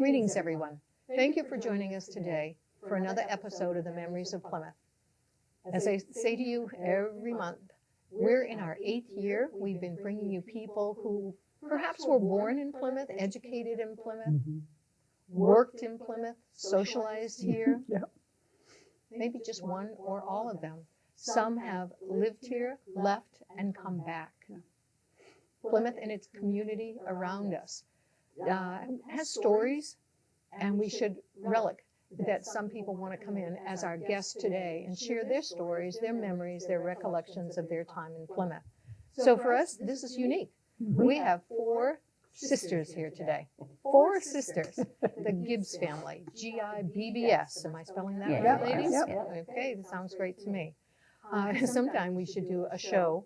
Greetings, everyone. Thank you for joining us today for another episode of the Memories of Plymouth. As I say to you every month, we're in our 8th year. We've been bringing you people who perhaps were born in Plymouth, educated in Plymouth, worked in Plymouth, socialized here. Maybe just one or all of them. Some have lived here, left, and come back. Plymouth and its community around us has stories, and we should relish that some people want to come in as our guests today and share their stories, their memories, their recollections of their time in Plymouth. So for us, this is unique. We have 4 sisters here today. 4 sisters, the Gibbs family, Gibbs. Am I spelling that right, ladies? Yep. Okay, that sounds great to me. Sometime we should do a show,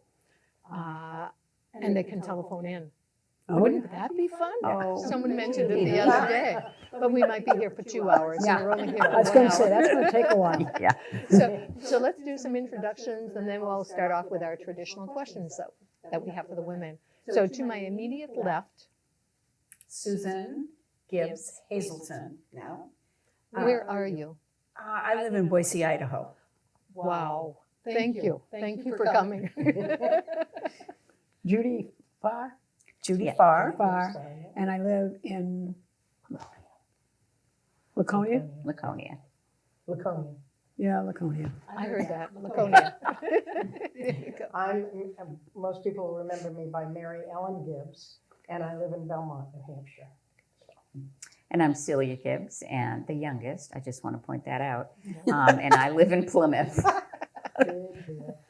and they can telephone in. Wouldn't that be fun? Someone mentioned it the other day, but we might be here for 2 hours. Yeah, and we're only here for I was 1 going to hour. say, that's going to take a while. So let's do some introductions, and then we'll start off with our traditional questions that we have for the women. So to my immediate left, Susan Gibbs Hazelton now. where are you? I live in Boise, Idaho. Wow. Thank you. Thank you for coming. Judy Farr, Judy Farr. and I live in Laconia. Laconia. Yeah, Laconia. I heard that. Laconia. There you go. Most people remember me by Mary Ellen Gibbs, and I live in Belmont, New Hampshire. And I'm Celia Gibbs, and the youngest. I just want to point that out. And I live in Plymouth.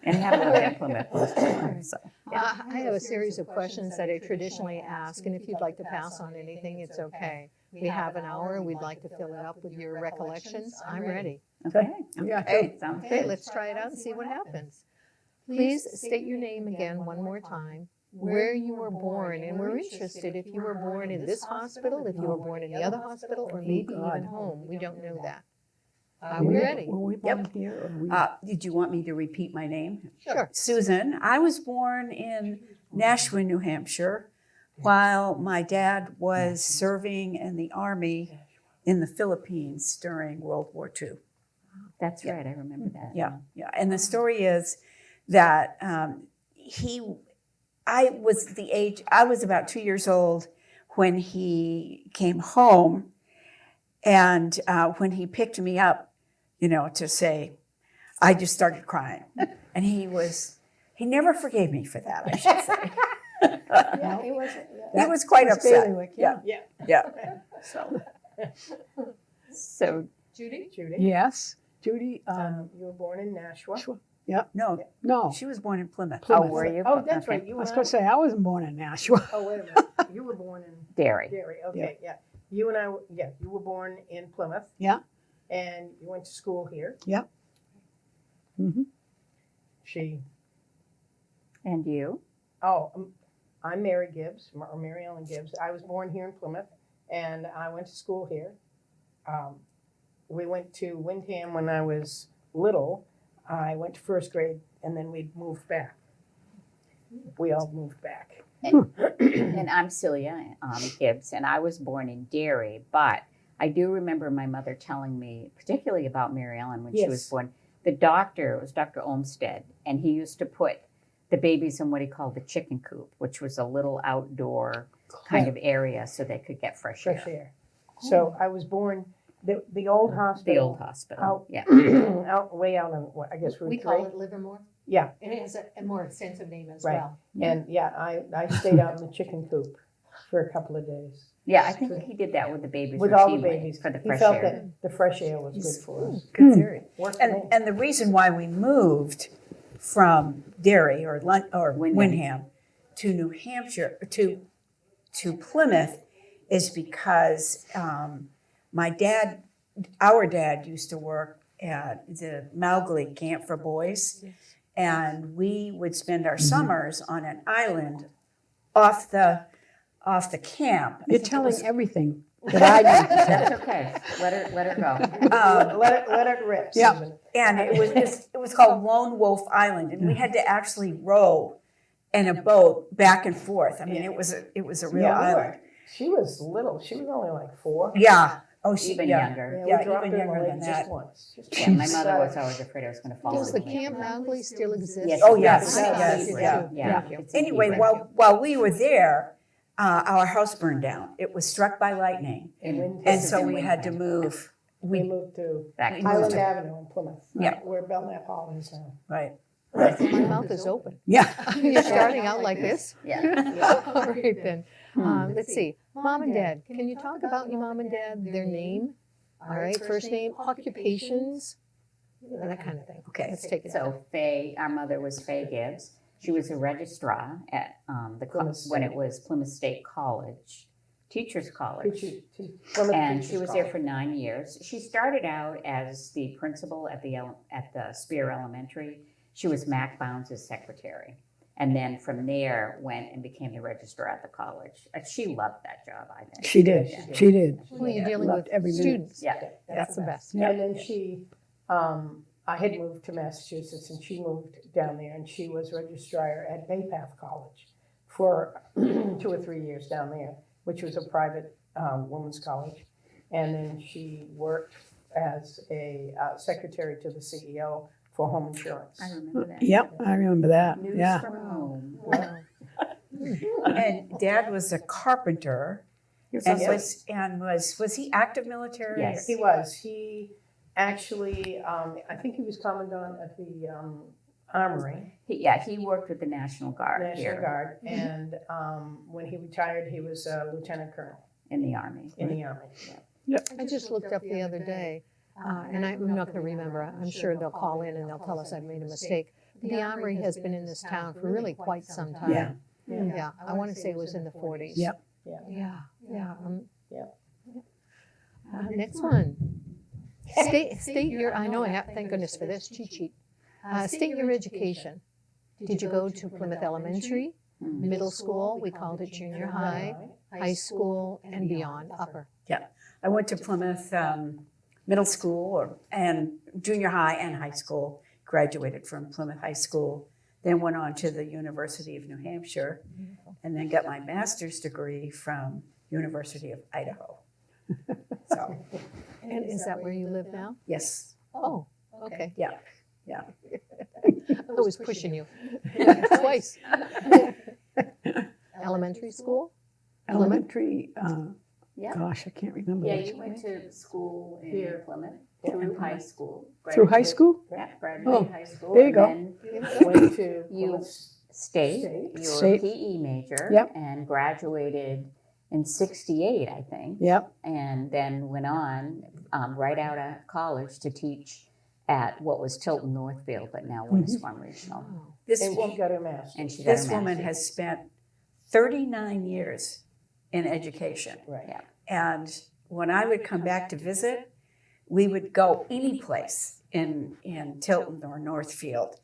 And have lived in Plymouth most of the time. So. I have a series of questions that I traditionally ask, and if you'd like to pass on anything, it's okay. We have an hour. We'd like to fill it up with your recollections. I'm ready. Okay. Yeah, Okay. Sounds Okay, good. let's try it out and see what happens. Please state your name again one more time, where you were born, and we're interested if you were born in this hospital, if you were born in the other hospital, or maybe even home. We don't know that. Are we ready? Were we born here? Or we... Did you want me to repeat my name? Sure. Susan. I was born in Nashua, New Hampshire, while my dad was serving in the Army in the Philippines during World War II. That's right, I remember that. Yeah. And the story is that I was about 2 years old when he came home, and when he picked me up, to say, I just started crying. And he never forgave me for that, I should say. He was quite upset. Bailiwick, Yeah. So, Judy? Yes. Judy, You were born in Nashua. No, she was born in Plymouth. Plymouth. how were you? Oh, that's Okay. right. You I was and going to say, I wasn't born in Nashua. Oh, wait a minute. You were born in Derry. Derry. Okay, yeah. You and I, you were born in Plymouth. Yeah. And you went to school here. Yeah. Mm-hmm. And you? I'm Mary Gibbs, or Mary Ellen Gibbs. I was born here in Plymouth, and I went to school here. We went to Windham when I was little. I went to first grade, and then we moved back. We all moved back. And I'm Celia Gibbs, and I was born in Derry, but I do remember my mother telling me, particularly about Mary Ellen when she was Yes. born, the doctor, it was Dr. Olmsted, and he used to put the babies in what he called the chicken coop, which was a little outdoor kind of area so they could get fresh air. So I was born, the old hospital. The old hospital, Out- yeah. Way out on, I guess, Route We 3. call it Livermore, Yeah, and it has a more extensive name as Right. well. and I stayed out in the chicken coop for a couple of days. Yeah, I think he did that with the babies With all the routinely babies. for the He fresh felt air. that the fresh air was good for us. Good theory. Worked for me. And the reason why we moved from Derry or Windham to New Hampshire to Plymouth is because our dad used to work at the Mowgli Camp for Boys, and we would spend our summers on an island off the camp. You're telling everything that I know. That's okay. Let her go. Let it rip. Yeah. Susan. And it was called Lone Wolf Island, and we had to actually row in a boat back and forth. I mean, it was a real Yeah. island. She was little. She was only like 4. Yeah. Oh, she Even yeah. younger. Yeah, Yeah, we dropped even her in the younger lake than just that. once. Just Yeah, my once. mother was always afraid I was going to fall Does the in Camp Mowgli still exist? Yes. Oh, it yes, does. yes, It's yeah, too. yeah. It's Anyway, secret. while we were there, our house burned down. It was struck by lightning, And Windham. and This so is in we had to Windham. move. We We moved to Back we to moved Highland to- Avenue in Plymouth. Yeah. Where Belknap Hall is now. right. My mouth is open. Yeah. You're starting out like this? Yeah. All right then. Let's see. Mom and Dad. Can you talk about your mom and dad, their name? All right, first name, occupations, that kind of thing. Okay. Let's take it. So Faye, our mother was Faye Gibbs. She was a registrar at Plymouth when it State. was Plymouth State College, Teachers College. Plymouth And Teachers she was there College. for 9 years. She started out as the principal at the Spear Elementary. She was Mac Bounds' secretary. And then from there went and became the registrar at the college. She loved that job, I think. She did. Yeah. She did. Well, you're dealing Loved with every minute. students. Yeah. That's the best. Yeah. And then she, I had moved to Massachusetts and she moved down there and she was registrar at Baypath College for 2 or 3 years down there, which was a private women's college. And then she worked as a secretary to the CEO for home insurance. I remember that. Yep, I remember that. News Yeah. from home. Wow. And Dad was a carpenter, and was he active military? Yes. He was. He actually, I think he was commandant at the Armory, He worked with the National Guard National here Guard, and when he retired, he was a lieutenant colonel in the Army. in the Army. I just looked up the other day, and I'm not going to remember. I'm sure they'll call in and they'll tell us I've made a mistake. The Armory has been in this town for really quite some time. Yeah. Yeah, I want to say it was in the 40s. Yep. Yeah. Yeah. Yep. Next one. State your, I know I have, thank goodness for this, cheat sheet. State your education. Did you go to Plymouth Elementary, middle school, we called it junior high school, and beyond, upper? I went to Plymouth middle school and junior high and high school. Graduated from Plymouth High School, then went on to the University of New Hampshire, and then got my master's degree from University of Idaho. So, And is that where you live now? yes, Oh, okay. yeah, yeah. I was pushing you twice. Elementary school? Elementary, Yeah. gosh, I can't remember. Yeah, which you went to school in Here. Plymouth through high school. Through high school? Yeah, Oh, graduated high school. there you and go. Then Went to You- Plymouth stayed, State. you were State. a PE major. Yep. And graduated in 68, I think. Yep. And then went on right out of college to teach at what was Tilton Northfield, but now Winnisquam Regional. Oh. This and she woman, got her master's. And she got this her woman master's. has spent 39 years in education. Right. Yeah. And when I would come back to visit, we would go any place in Tilton or Northfield,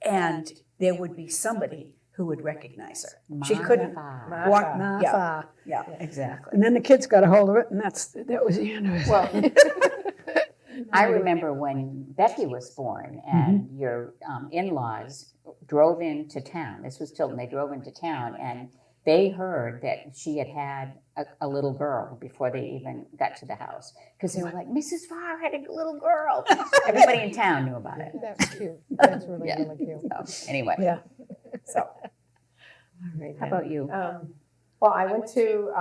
and there would be somebody who would recognize her. She couldn't Martha. walk. Martha. Yeah, exactly. And then the kids got a hold of it, and that was the end of it. Well, I remember when Becky was born and your in-laws drove into town. This was Tilton. They drove into town and they heard that she had had a little girl before they even got to the house. Because they were like, Mrs. Farr had a little girl. Everybody in town knew about it. That's cute. That's really, Yeah. really cute. So, anyway, Yeah. So All right, how then. about you? Well, I went to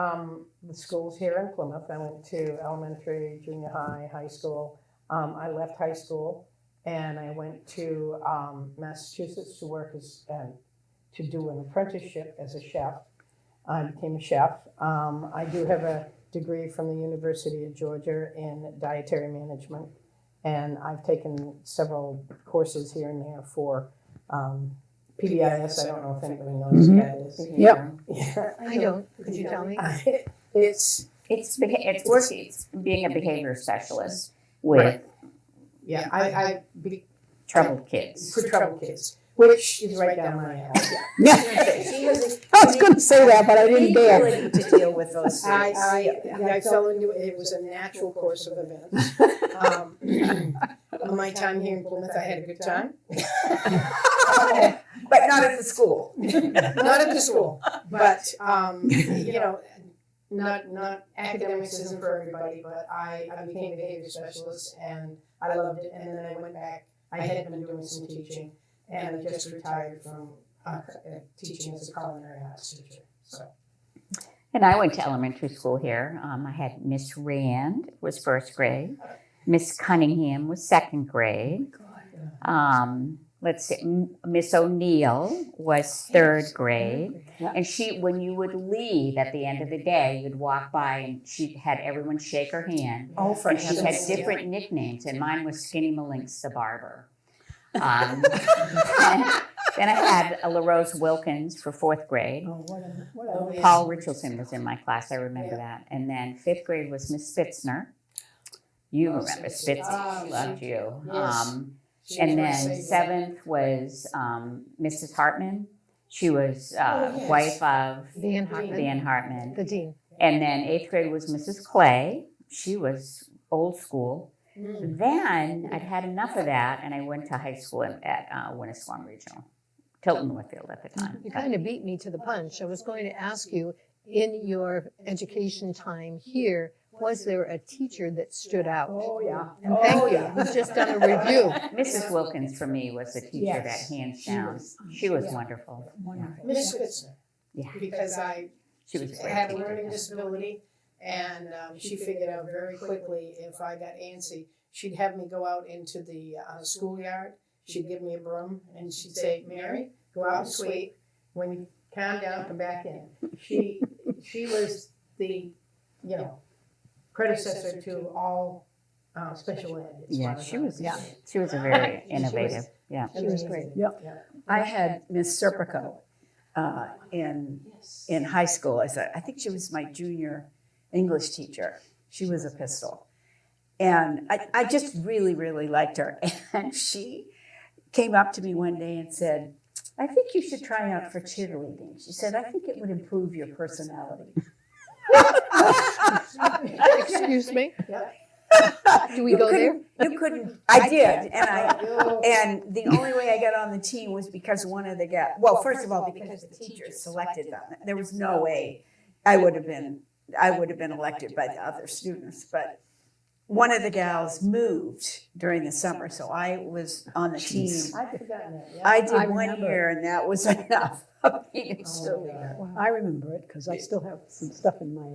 the schools here in Plymouth. I went to elementary, junior high, high school. I left high school and I went to Massachusetts to work to do an apprenticeship as a chef. I became a chef. I do have a degree from the University of Georgia in dietary management, and I've taken several courses here and there for PBIS. I don't know if anybody knows what that is. Yep. Yeah. I don't. Could you tell me? It's It's being a behavior specialist with yeah. I troubled kids. for troubled kids, which is right down my alley. Yeah. she has I was going to say that, but I didn't dare. ability to deal with those things. I fell into it. It was a natural course of events. My time here in Plymouth, I had a good time. But not at the school. Not at the school, but you know, not academics isn't for everybody, but I became a behavior specialist and I loved it. And then I went back. I had been doing some teaching, and I just retired from teaching as a culinary arts teacher. So. And I went to elementary school here. I had Miss Rand was first grade. Miss Cunningham was second grade. Let's see, Miss O'Neill was third grade. And she, when you would leave at the end of the day, you'd walk by and she had everyone shake her hand. Oh, for And she had heaven's sake. different nicknames, and mine was Skinny Malinks the barber. And then I had a LaRose Wilkins for fourth grade. Oh, what a Paul Richardson was in my class, I remember that. And then fifth grade was Miss Spitzner. You remember Spitz, Oh, loved you. Yes. And then seventh was Mrs. Hartman. She was wife of Van Hartman, Van Hartman. the dean. And then eighth grade was Mrs. Clay. She was old school. Then I'd had enough of that, and I went to high school at Winnisquam Regional, Tilton Northfield at the time. You kind of beat me to the punch. I was going to ask you, in your education time here, was there a teacher that stood out? Oh, yeah. And thank you. We've just done a review. Mrs. Wilkins for me was the teacher Yes. that hands down. She was wonderful. Wonderful. Miss Spitzner, Yeah, because I she was a great had a teacher. learning disability, and she figured out very quickly if I got antsy, she'd have me go out into the schoolyard. She'd give me a broom, and she'd say, "Mary, go out and sweep. When you calm down, come back in." She was the, predecessor to all special ed. as Yeah, far as she I was. concerned. She was a very innovative. Yeah. She was great. I had Miss Serpico in high school. I think she was my junior English teacher. She was a pistol. And I just really, really liked her. And she came up to me one day and said, "I think you should try out for cheerleading." She said, "I think it would improve your personality." Excuse me? Yep. Do we go there? You couldn't. I did, and the only way I got on the team was because one of the guys. Well, first of all, because the teachers selected them. There was no way I would have been elected by the other students. But one of the gals moved during the summer, so I was on the team. I'd forgotten that. Yeah. I did I one remember. year, and that was enough of being a cheerleader. I remember it because I still have some stuff in my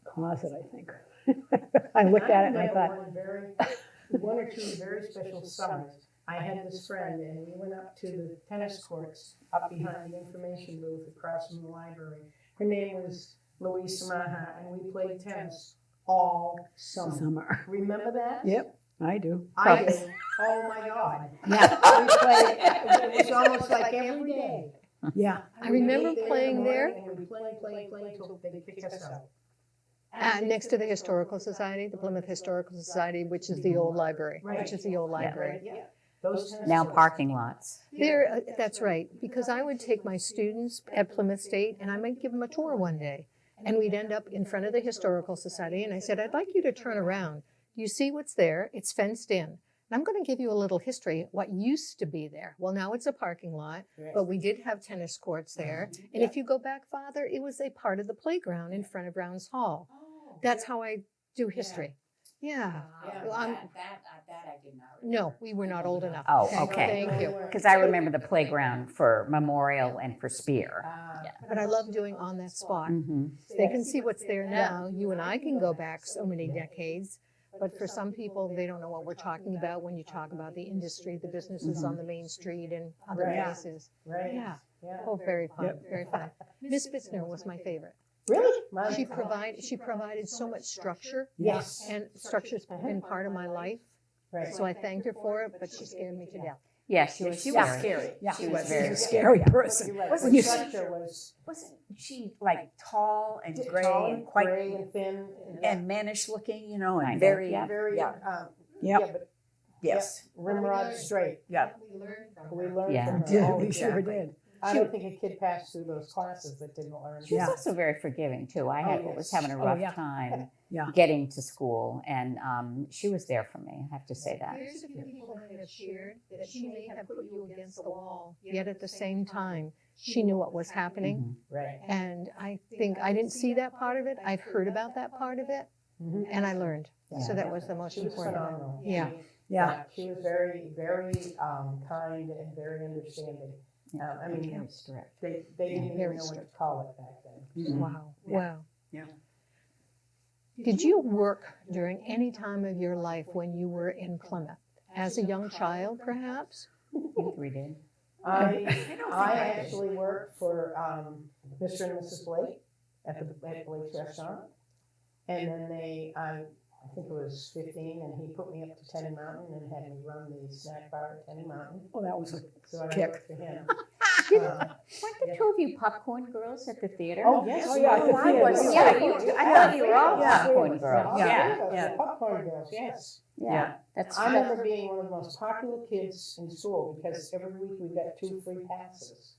closet, I think. I looked at it and I thought, One or two very special summers, I had this friend, and we went up to the tennis courts up behind the information booth across from the library. Her name was Louise Samaha, and we played tennis all summer. summer. Remember that? Yep, I do. I do. Oh my God. Yeah. We played, it was almost like every day. Yeah. I remember We'd be playing in the there. morning, and we'd play until they kicked us out. Next to the Historical Society, the Plymouth Historical Society, which is the old library, Right. which is the old library. Yeah. Those tennis Now courts. parking lots. There, that's right, because I would take my students at Plymouth State and I might give them a tour one day. And we'd end up in front of the Historical Society and I said, "I'd like you to turn around. You see what's there? It's fenced in. And I'm going to give you a little history, what used to be there. Well, now it's a parking lot, but we did have tennis courts there. And if you go back farther, it was a part of the playground in front of Rounds Hall. That's how I do history. Yeah. Well, that I did not. No, we were not old enough. Oh, okay. Thank you. Because I remember the playground for Memorial and for Spear. But I love doing On That Spot. Mm-hmm. They can see what's there now. You and I can go back so many decades. But for some people, they don't know what we're talking about when you talk about the industry, the businesses on the main street and other Right. places. Right. Yeah. Yeah. Oh, very fun. Very fun. Miss Spitzner was my favorite. Really? She provided so much structure, Yes. and structure's been part of my life. Right. So I thanked her for it, but she scared me to death. Yeah, she was scary. Yeah. She was She's very a scary person. You're right. Wasn't The you- structure was Wasn't she like tall and gray tall and quite gray and thin and mannish looking, you know, and Kind of, very, yeah. very yeah. Yep. yeah, but Yes. rimrod straight. Yeah. We learned Yeah. from her. Yeah, Oh, we sure exactly. did. I don't think a kid passed through those classes that didn't learn. She was Yeah. also very forgiving too. I had, yes. was having a Oh, rough yeah. time Yeah. getting to school, and she was there for me. I have to say that. There's a few people that have shared that she may have put you against the wall, yet at the same time, she knew what was happening. Mhm. Right. And I think I didn't see that part of it. I've heard about that part of it, Mhm. and I learned. So Yeah. that was the most She was important. phenomenal. Yeah. Yeah. She was very, very kind and very understanding. I mean, Very strict. they didn't even Very know what to call it back then. Mhm. Wow. Yeah. Wow. Yeah. Did you work during any time of your life when you were in Plymouth? As a young child, perhaps? You three did. I actually worked for Mr. and Mrs. Blake at Blake's restaurant. And then I think it was 15, and he put me up to Tenny Mountain and had me run the snack bar at Tenny Mountain. Oh, that was a So I kick. worked for him. Weren't the two of you popcorn girls at the theater? Oh, yes. Oh, yeah, at the I theater. was. Yeah, I thought you were all Yeah. popcorn girls. Yeah. Yeah. The popcorn girls, yes. Yeah. That's I remember being one of the most popular kids in school because every week we got 2 free passes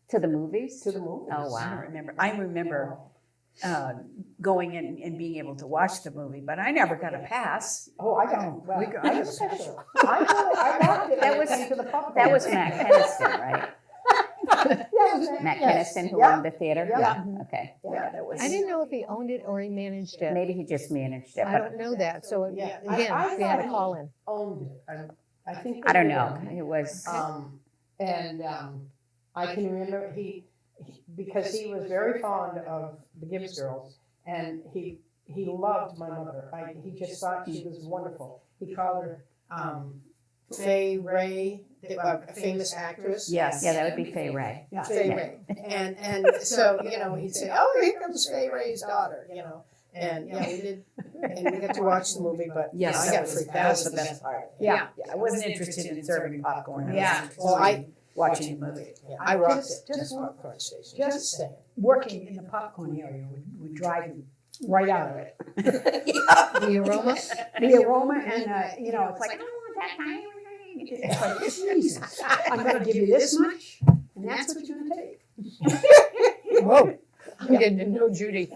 to the movies. to the movies. Oh I wow. remember going in and being able to watch the movie, but I never got a pass. Oh, I got well, we got- I was special. I got it. That was- to the popcorn. That was Matt Keniston, right? Yeah, Matt yes. Keniston who Yeah. owned the theater. Yeah. Okay. Yeah, that was. I didn't know if he owned it or he managed it. Maybe he just managed it, I but don't know that. So Yeah. again, I we had thought a he- call in. Owned it. I think. I don't they know. did. It was. I can remember because he was very fond of the Gibbs girls, and he loved my mother. He just thought she was wonderful. He called her Fay Ray, a famous actress. Yes. Yeah, that would be Fay Ray. Yeah. Fay Ray. And so, he'd say, "Oh, here comes Fay Ray's daughter," And yeah, we did, and we got to watch the movie, but Yes, I got freaked out. that was the best part. Yeah. I wasn't interested in serving popcorn. Yeah. Well, I watching the movie. Yeah, I rocked it. Just popcorn station. Just saying. working in the popcorn area would drive you right out of it. The aroma. The aroma and, it's like, I don't want that kind. It's like, Jesus, I'm gonna give you this much, and that's what you're gonna take. Whoa. I'm getting to know Judy.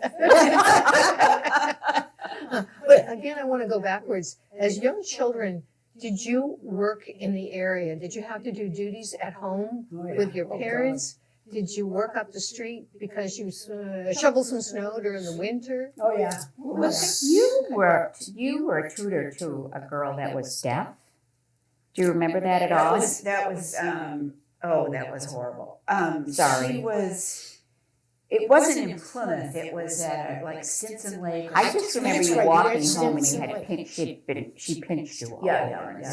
But again, I want to go backwards. As young children, did you work in the area? Did you have to do duties at home Oh, yeah. with your parents? Did you work up the street because you shoveled some snow during the winter? Oh, yeah. You were a tutor to a girl that was deaf. Do you remember that at all? That was horrible. Sorry. It wasn't in Plymouth, it was at like Stinson Lake. I just remember That's you right, walking you're at home and you Stinson had Lake. she pinched you all over and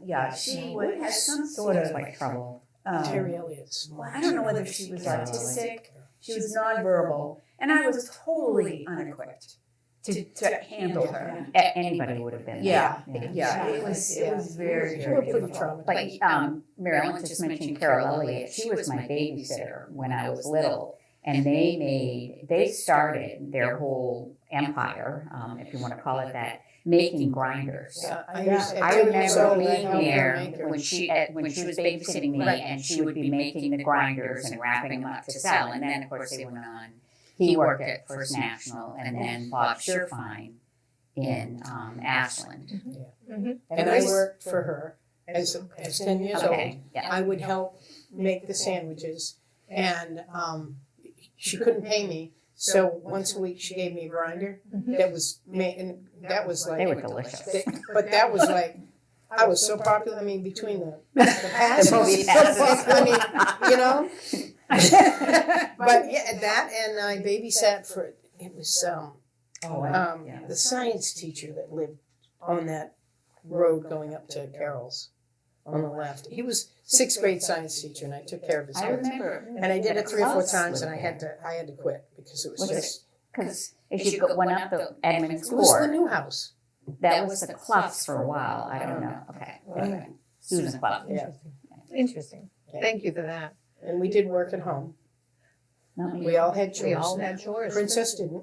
Yeah, stuff. she had some sort of Like trouble. Terry Elliott's. I don't know whether she was autistic, she was nonverbal, and I was totally unequipped to handle her. Anybody would have been. Yeah, there. yeah, it was very, We're very pretty difficult. traumatized. Like Marilyn just mentioned Carol Elliott. She was my babysitter when I was little. And they started their whole empire, if you want to call it that, making grinders. Yeah, I remember being there when she was babysitting me, and she would be making the grinders and wrapping them up to sell. And then, of course, they went on. He worked at First National, and then Bob Sherfine in Ashland. And I worked for her as 10 years old. Okay, yeah. I would help make the sandwiches, and she couldn't pay me. So once a week she gave me a grinder that was made, and that was like They were delicious. But that was like, I was so popular. I mean, between the passes, movie passes. I mean, But yeah, that and I babysat for it was the science teacher that lived on that road going up to Carroll's on the left. He was 6th grade science teacher, and I took care of his I kids. remember. And I did it 3 or 4 Clubs times, and lived I had to quit because it was Was it- just. Because as you went up the Edmonds It was the Court, new house. that was the Cloughs for a while. I don't know. Okay. Susan Clough. Yeah. Interesting. Thank you for that. And we did work at home. Not me. We all had chores. We all had chores. Princess didn't.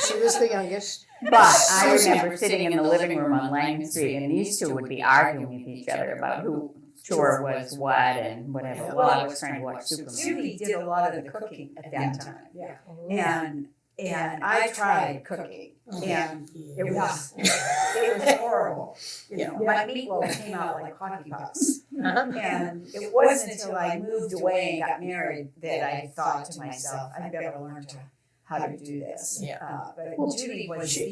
She was the youngest. But I remember sitting in the living room on Lang Street, and these two would be arguing with each other about who chore was what and whatever. Yeah. Well, I was trying to watch Superman. Judy did a lot of the cooking at that time. Yeah. And I tried cooking, and it was horrible. You know, my meatloaf came out like hockey pucks. And it wasn't until I moved away and got married that I thought to myself, I better learn how to do this. Yeah. But Judy was the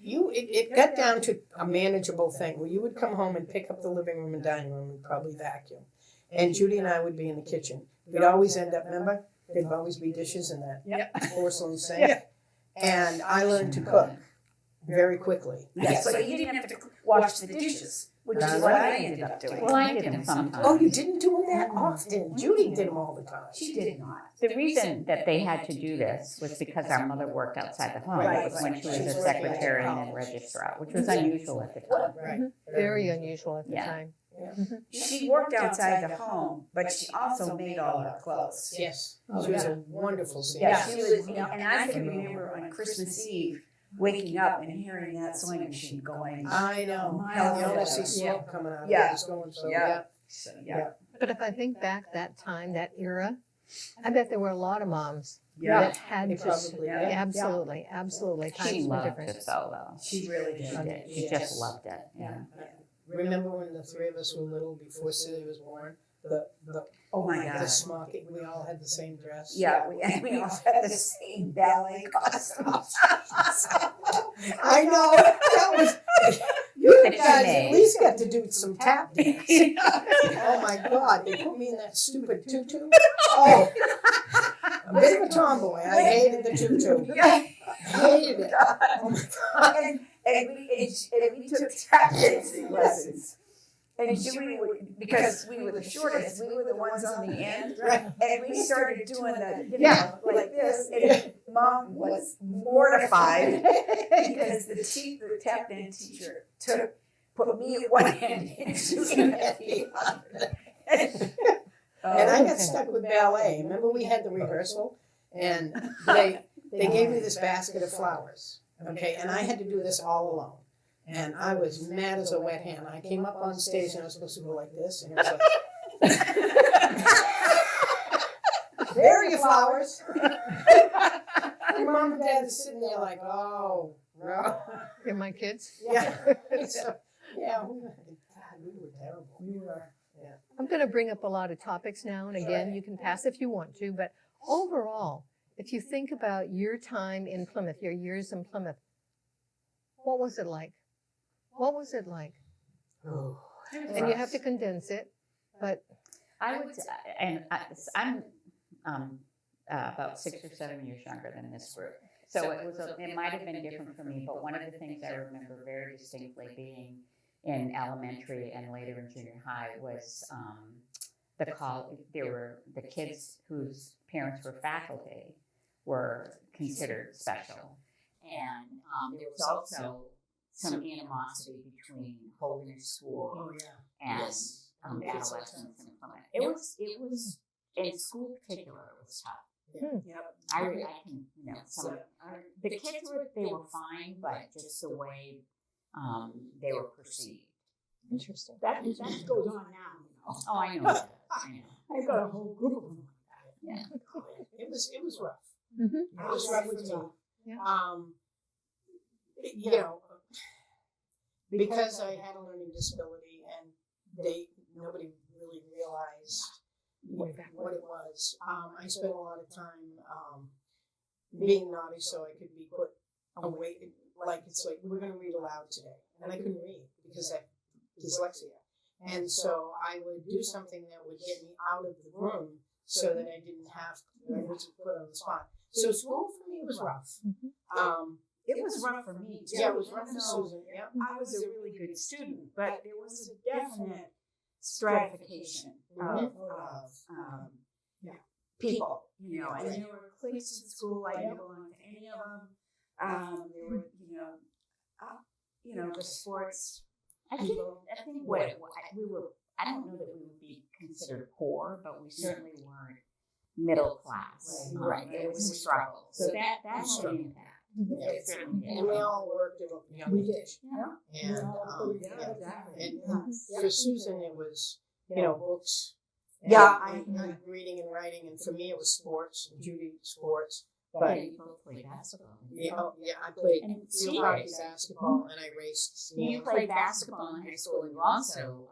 It got down to a manageable thing where you would come home and pick up the living room and dining room and probably vacuum. And Judy and I would be in the kitchen. We'd always end up, remember? There'd always be dishes in that porcelain sink. And I learned to cook very quickly. Yeah, so you didn't have to wash the dishes, which is what I ended up doing. Well, I did them sometimes. Oh, you didn't do them that often. Judy did them all the time. She did not. The reason that they had to do this was because our mother worked outside the home. Right. It was when she was a secretary and then registrar, which was unusual at the time. Right. Very unusual at the Yeah. time. She worked outside the home, but she also made all our clothes. Yes. She was a wonderful Yeah, seamstress. she was, and I can remember on Christmas Eve waking up and hearing that sewing machine going. I know. Miles You only away. see smoke coming out of it. Yeah. It's going so, Yeah. yeah. But if I think back that time, that era, I bet there were a lot of moms Yeah. that had They to. probably did. Absolutely, absolutely. She Times were loved different. to sew, though. She really She did. did. She Yes. just loved it. Yeah. Remember when the three of us were little before Silly was born? The Oh my the gosh. smocking, we all had the same dress. Yeah, we all had the same ballet costumes. I know. That was. You That you guys made. at least got to do some tap dance. Oh my God! They put me in that stupid tutu. Oh, a bit of a tomboy. I hated the tutu. Hated it. Oh my God. And we took tap dancing lessons. And Judy would, because we were the shortest, we were the ones on the end. Right. And we started doing Yeah. like this. And Mom was mortified because the tap dance teacher put me at one end and Judy at the other. And I got stuck with ballet. Remember we had the rehearsal, and they gave me this basket of flowers. Okay, and I had to do this all alone. And I was mad as a wet hen. I came up on stage and I was supposed to go like this, and it was like, there are your flowers. Your mom and dad is sitting there like, oh, no. You're my kids. Yeah. So, yeah, we were terrible. We were, yeah. I'm going to bring up a lot of topics now, and again, you can pass if you want to, but overall, if you think about your time in Plymouth, your years in Plymouth, what was it like? What was it like? Oh. And you have to condense it, but I would, and I'm about 6 or 7 years younger than this group. So it might have been different for me, but one of the things I remember very distinctly being in elementary and later in junior high was there were the kids whose parents were faculty were considered special. And there was also some animosity between Holiness School Oh, yeah. and adolescents in Plymouth. It was in school in particular, it was tough. Yep. I can, the kids were fine, but just the way they were perceived. interesting. That goes on now. Oh, I know. I know. I've got a whole group of them like that. Yeah. It was rough. Mm-hmm. It was rough with me. Yeah. You know, because I had a learning disability and nobody really realized what it was. I spent a lot of time being naughty so I could be put away. Like it's like we're going to read aloud today, and I couldn't read because I have dyslexia. And so I would do something that would get me out of the room so that I didn't have to. I wasn't put on the spot. So school for me was rough. It was rough for me too. Yeah, it was rough for Susan. Yeah. I was a really good student, but there was a definite stratification of people, you know, and there were cliques in school. I didn't belong to any of them. There were, the sports. I think what we were, I don't know that we would be considered poor, but we certainly weren't middle class. Right. It was a struggle. So that had an impact. It certainly did. And we all worked at a young age. Yeah. And, and for Susan, it was books. And, Yeah. and reading and writing, and for me it was sports. Judy sports, but you both played basketball. I played And field ski hockey, racing. basketball, and I raced. You played basketball in high school, and you also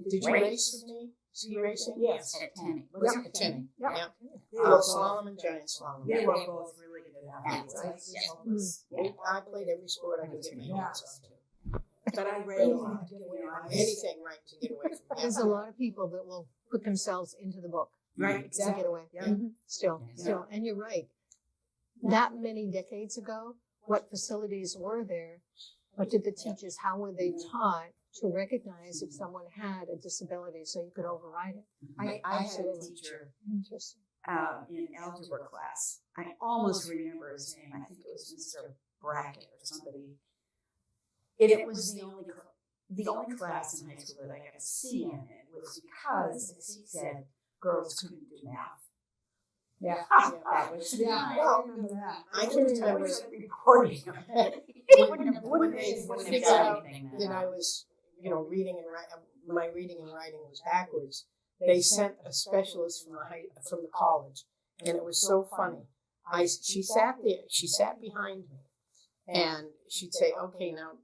Did you race with me? Ski racing? Yes. at Tenny. At Tenny. Yeah. Yeah. They were Slalom and giant slalom. They were both really good athletes. Yes. I played every sport I could get my hands on to. But I read a lot. Anything right to get away from There's a lot of people that will put themselves into the book Right, to exactly. get away. Yeah. Mhm. Still. Yeah. And you're right. That many decades ago, what facilities were there? What did the teachers, how were they taught to recognize if someone had a disability so you could override it? I had a teacher Interesting. in algebra class. I almost remember his name. I think it was Mr. Brackett or somebody. It was the only class in high school that I got a C in it was because, as he said, girls couldn't do math. Yeah. That was I remember that. I can I remember was reporting. when they figured out that I was, reading and writing, my reading and writing was backwards. They sent a specialist from the college, and it was so funny. She sat there, she sat behind me, and she'd say, "Okay, now,"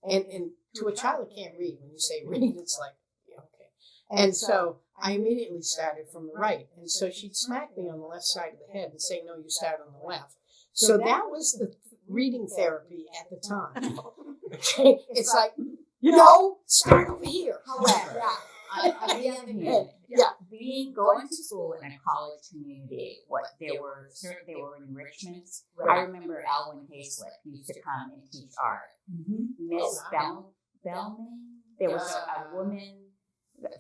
and to a child that can't read, when you say read, it's like, yeah, okay. And so I immediately started from the right, and so she'd smack me on the left side of the head and say, "No, you start on the left." So that was the reading therapy at the time. Okay, it's like, start over here. However, on the other hand, going to school in a college community, there were enrichments. I remember Alwyn Hayslip used to come and teach art. Miss Bellman, there was a woman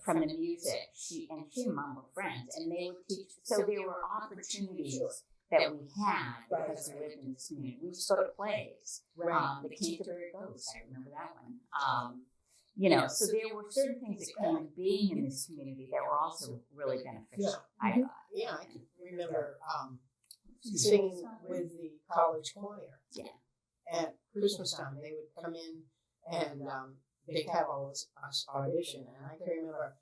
from the music. She and Mom were friends, and they would teach. So there were opportunities that we had because we lived in this community. We used to go to plays. The Canterbury Ghost, I remember that one. So there were certain things that came with being in this community that were also really beneficial, I thought. Yeah, I can remember singing with the college choir. Yeah. At Christmas time, they would come in and they'd have all us audition. And I can remember,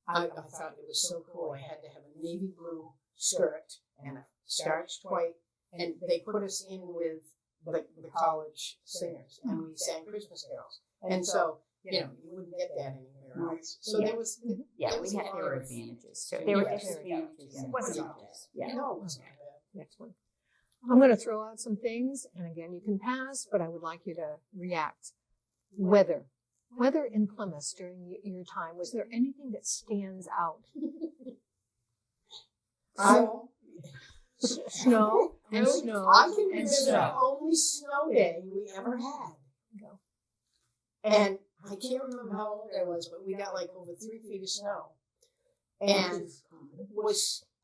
I thought it was so cool. I had to have a navy blue skirt and a starched white, and they put us in with the college singers, and we sang Christmas carols. And so, you wouldn't get that anywhere else. So there was, there were advantages too. There were disadvantages. It wasn't just. no, it wasn't bad. Next one. I'm going to throw out some things, and again, you can pass, but I would like you to react. Weather. Weather in Plymouth during your time, was there anything that stands out? Snow and snow. I can remember and the snow. only snow day we ever had. Go. And I can't remember how old I was, but we got like over 3 feet of snow. And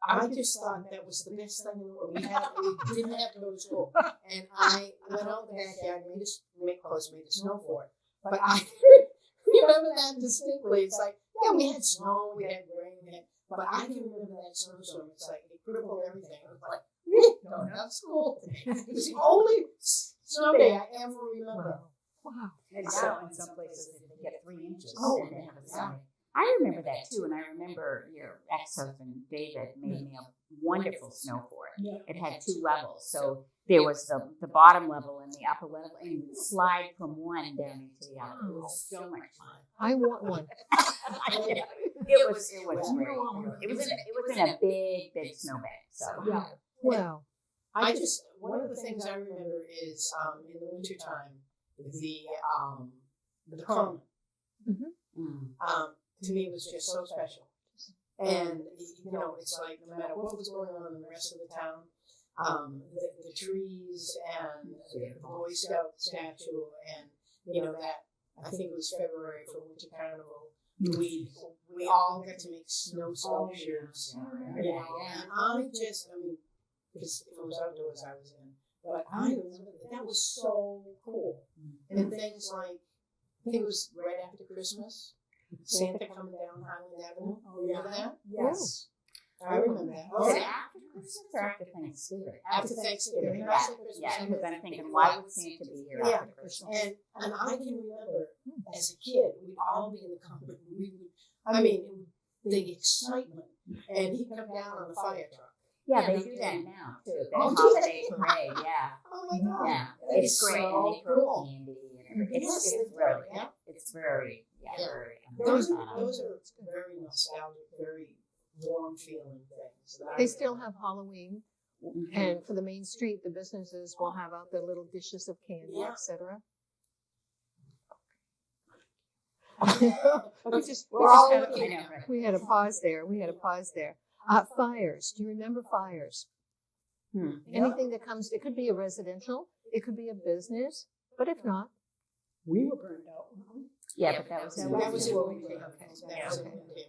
I just thought that was the best thing in the world. We didn't have to go to school. And I went out in the backyard and made a snow fort. But I remember that distinctly. It's like, we had snow, we had rain, but I can remember that snowstorm. It's like, it crippled everything. I was like, we don't have school today. It was the only snow day I ever remember. Wow. And now in some places they get 3 inches. Oh, and they have a yeah. snow. I remember that too, and I remember your ex-husband David made me a wonderful snow fort. Yeah. It had 2 levels, so there was the bottom level and the upper level, and you would slide from one down into the other. It was so much fun. I want one. It was great. It was in a big snowbank. So Yeah. Wow. One of the things I remember is in the wintertime, the common. To me, it was just so special. And, it's like no matter what was going on in the rest of the town, the trees and the Boy Scout statue and, that, I think it was February for Winter Carnival, we all got to make snow sculptures, and because if it was outdoors, I was in. But I remember that was so cool. And things like, I think it was right after Christmas, Santa coming down Highland Avenue. Remember that? Yes. I remember that. was it after Christmas or after Thanksgiving? After Thanksgiving. Yeah, Not after Christmas. yeah. Because I'm thinking, why would Santa be here after Christmas? And I can remember as a kid, we'd all be in the company. We would I mean, the excitement. And he'd come down on the fire truck. Yeah, they do that now too. The Oh, do holiday they? parade, yeah. Oh my God. Yeah, That it's is great, and so they throw cool. candy and everything. Yes, It's they really, do, yeah. it's very, Yeah. very. Those are very nostalgic, very warm feeling things. that I They still remember. have Halloween, Mhm. and for the main street, the businesses will have out their little dishes of candy, Yeah. etc. We're all had looking. I know, right. we had a pause there. Fires. Do you remember fires? Anything that comes, it could be a residential, it could be a business, but if not, We were burned out. Yeah, but that was. That was what we Okay. did. Okay. That was Okay. what we did.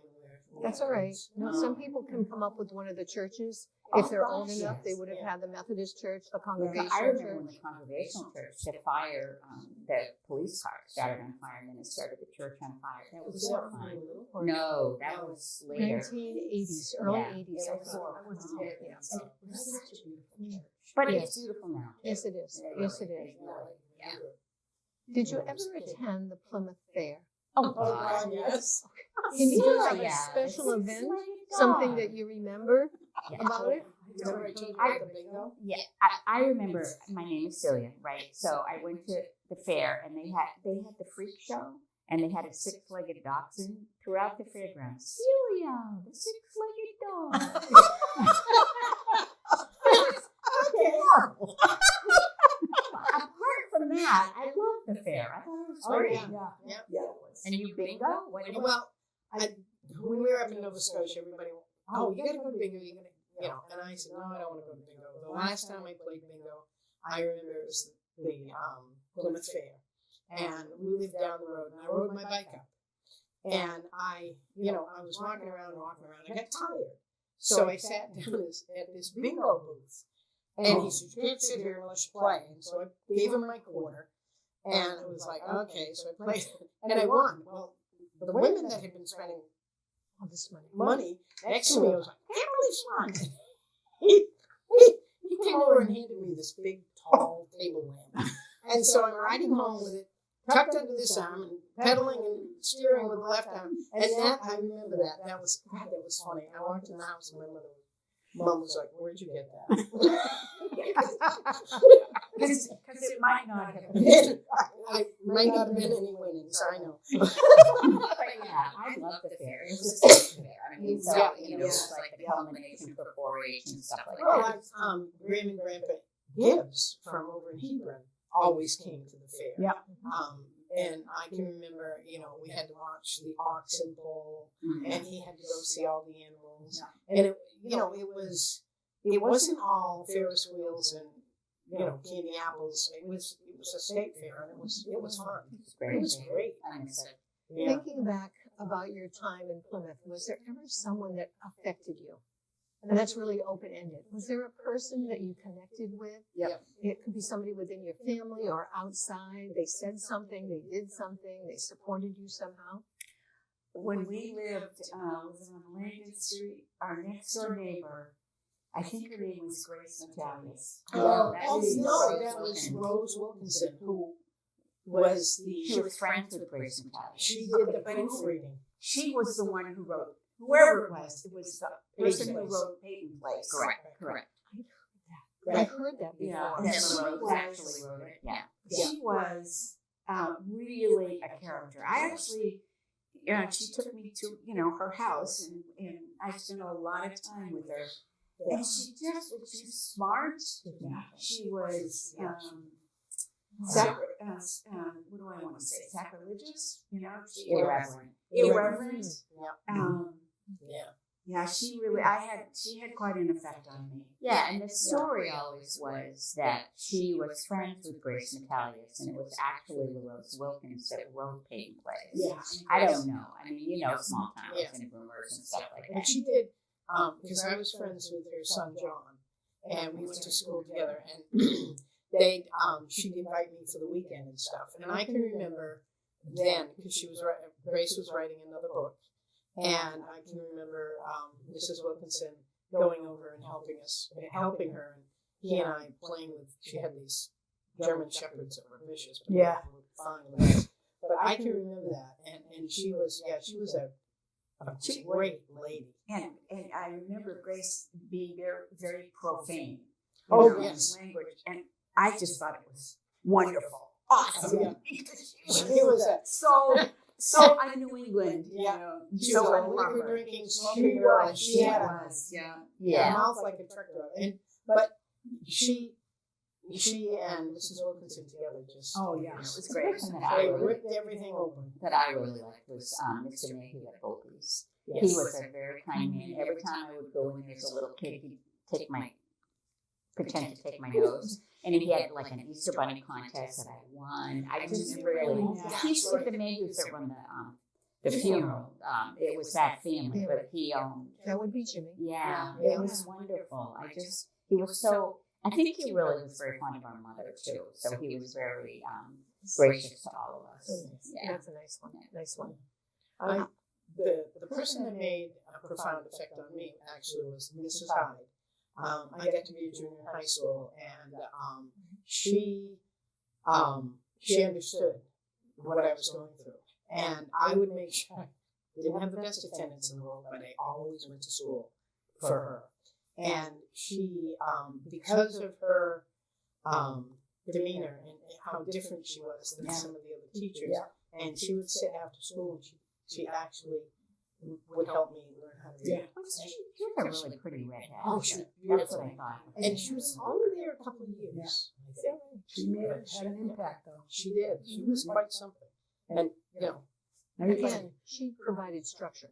that's all right. No, some people can come up with one of the churches. If they're old gosh, enough, they yes. would have had the Methodist church, the I Congregational remember when church. the Congregational church set fire, the police car started on fire, and then it started the church on fire. That was Was that horrifying. fun? No, that was later. 1980s, early Yeah. 80s. It I was think. horrible. I wasn't there. Yeah. And it was such a beautiful church. But Yes. it's beautiful now. Yes, it is. Yes, it is. Yeah. Did you ever attend the Plymouth Fair? Oh, Oh God, yes. Can you do like a Yeah. special It's event? like a Something dog. that you remember Yeah. about it? Remember I told you about the bingo? Yeah, I remember. My name is Celia, right? So I went to the fair, and they had the freak show, and they had a six-legged dachshund throughout the fairgrounds. Celia, the six-legged dog. Okay. Apart from that, I loved the fair. I thought it was Oh, great. yeah. Yeah. And you bingo? What? Well, when we were up in Nova Scotia, everybody went, oh, you got to go to bingo. You got to, and I said, no, I don't want to go to bingo. The last time I played bingo, I remember it was the Plymouth Fair, and we lived down the road, and I rode my bike up, and I was walking around. I got tired, so I sat down at this bingo booth, and he said, you can't sit here unless you play. And so I gave him my quarter, and it was like, okay, so I played, and I won. Well, the women that had been spending All this money. money next to me, I was like, Emily Fun. He came over and handed me this big, tall table lamp. And so I'm riding home with it tucked under this arm and pedaling and steering with the left arm. And that, I remember that. That was funny. I walked in the house and my mom was like, where'd you get that? Because it might not have been. I might not have been any winnings, I know. But yeah, I love the fair. It was a state fair. I mean, so, it was like the culmination for 4-H and stuff like Well, that. Graham and Grandpa Gibbs from over in Hebron always came to the fair. Yeah. And I can remember, we had to watch the oxen pull, Mhm. and he had to go see all the animals. And it wasn't all Ferris wheels and candy apples. It was a state fair, and it was fun. It's great. It was great. I miss it. Yeah. Thinking back about your time in Plymouth, was there ever someone that affected you? And that's really open-ended. Was there a person that you connected with? Yep. It could be somebody within your family or outside. They said something, they did something, they supported you somehow. When we lived, was on Langdon Street, our next door neighbor, I think her name was Grace Metalius. That was Rose Wilkinson, who was She was friends with Grace Metalius. she did the proofreading. She was the one who wrote, whoever it was the person who Place. wrote Peyton Place. Correct. I've heard that before. Yeah, Yes, Rose she was. actually wrote it. Yeah. She was really a character. I actually, she took me to, her house, and I spent a lot of time with her. And she was smart. She was, what do I want to say? Sacrilegious, irreverent. Yeah, she had quite an effect on me. Yeah, and the story always was that she was friends with Grace Metalius, and it was actually Rose Wilkins that wrote Peyton Place. Yeah. I don't know. I mean, small towns and rumors and stuff like And that. she did, because I was friends with her son John, and we went to school together, and she'd invite me for the weekend and stuff. And I can remember then, because Grace was writing another book, and I can remember Mrs. Wilkinson going over and helping her, and he and I playing with. She had these German shepherds that were vicious, but Yeah. they were fine with us. But I can remember that, and she was a a great lady. And I remember Grace being very, very profane. Oh, in her yes. language. And I just thought it was wonderful. Awesome. Yeah. Because She was a so I'm New England, you Yeah. know. she was a liquor drinking, smoking girl, and she had a Yeah. mouth like a truck driver. But she and Mrs. Wilkinson together just Oh, yeah. it was The great. person that I They really, ripped everything open. that I really liked was Mr. Mayhew at Boldy's. Yes. He was a very kind man. Every time I would go in, there's a little kid, he'd pretend to take my nose. And he had like an Easter Bunny contest that I won. I just really, he used to the Mayhews that run the funeral. It was that family, but he That would be Jimmy. yeah, Yeah. it was wonderful. He was so, I think he really was very fond of our mother too. So he was very gracious to all of us. Yeah. That's a nice one. Nice one. The person that made a profound effect on me actually was Mrs. Hyde. I got to be a junior in high school, and she understood what I was going through, and I would make sure I didn't have the best attendance in the world, but I always went to school for her. And she, because of her demeanor and how different she was than some of the other teachers, and she would sit after school, and she actually would help me learn how to read. She was a really pretty redhead. Oh, she was That's what beautiful. I thought. And she was only there a couple of years. She had an impact, though. She did. She was quite something. And, you know, Again, she provided structure.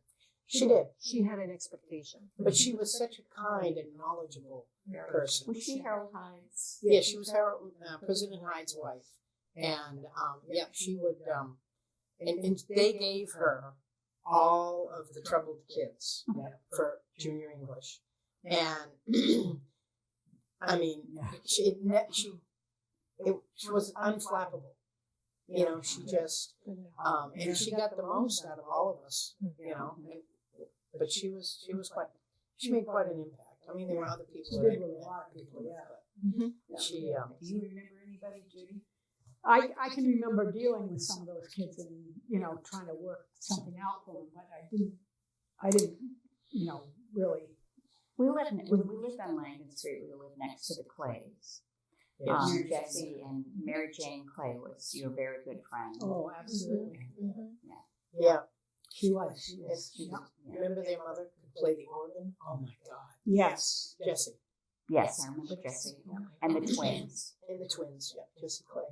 she did. She had an expectation. But she was such a kind and knowledgeable person. Was she Harold Hyde's? Yeah, she was Harold, President Hyde's wife. And, she would, and they gave her all of the troubled kids for junior English. And, I mean, she was unflappable. You know, she just, and she got the most out of all of us, you know. But she made quite an impact. I mean, there were other people. She that did I with met, a lot of people, but she, Do you remember anybody, Judy? I can remember dealing with some of those kids and, trying to work something out for them, but I didn't, really. We lived on Langdon Street. We lived next to the Clays. yes. Jesse and Mary Jane Clay was your very good friend. Oh, absolutely. Yeah. She was. Yeah. Remember their mother could play the organ? Oh my God. Yes. Jessie. Yes, I remember Jesse and the twins. And the twins, Jessie Clay,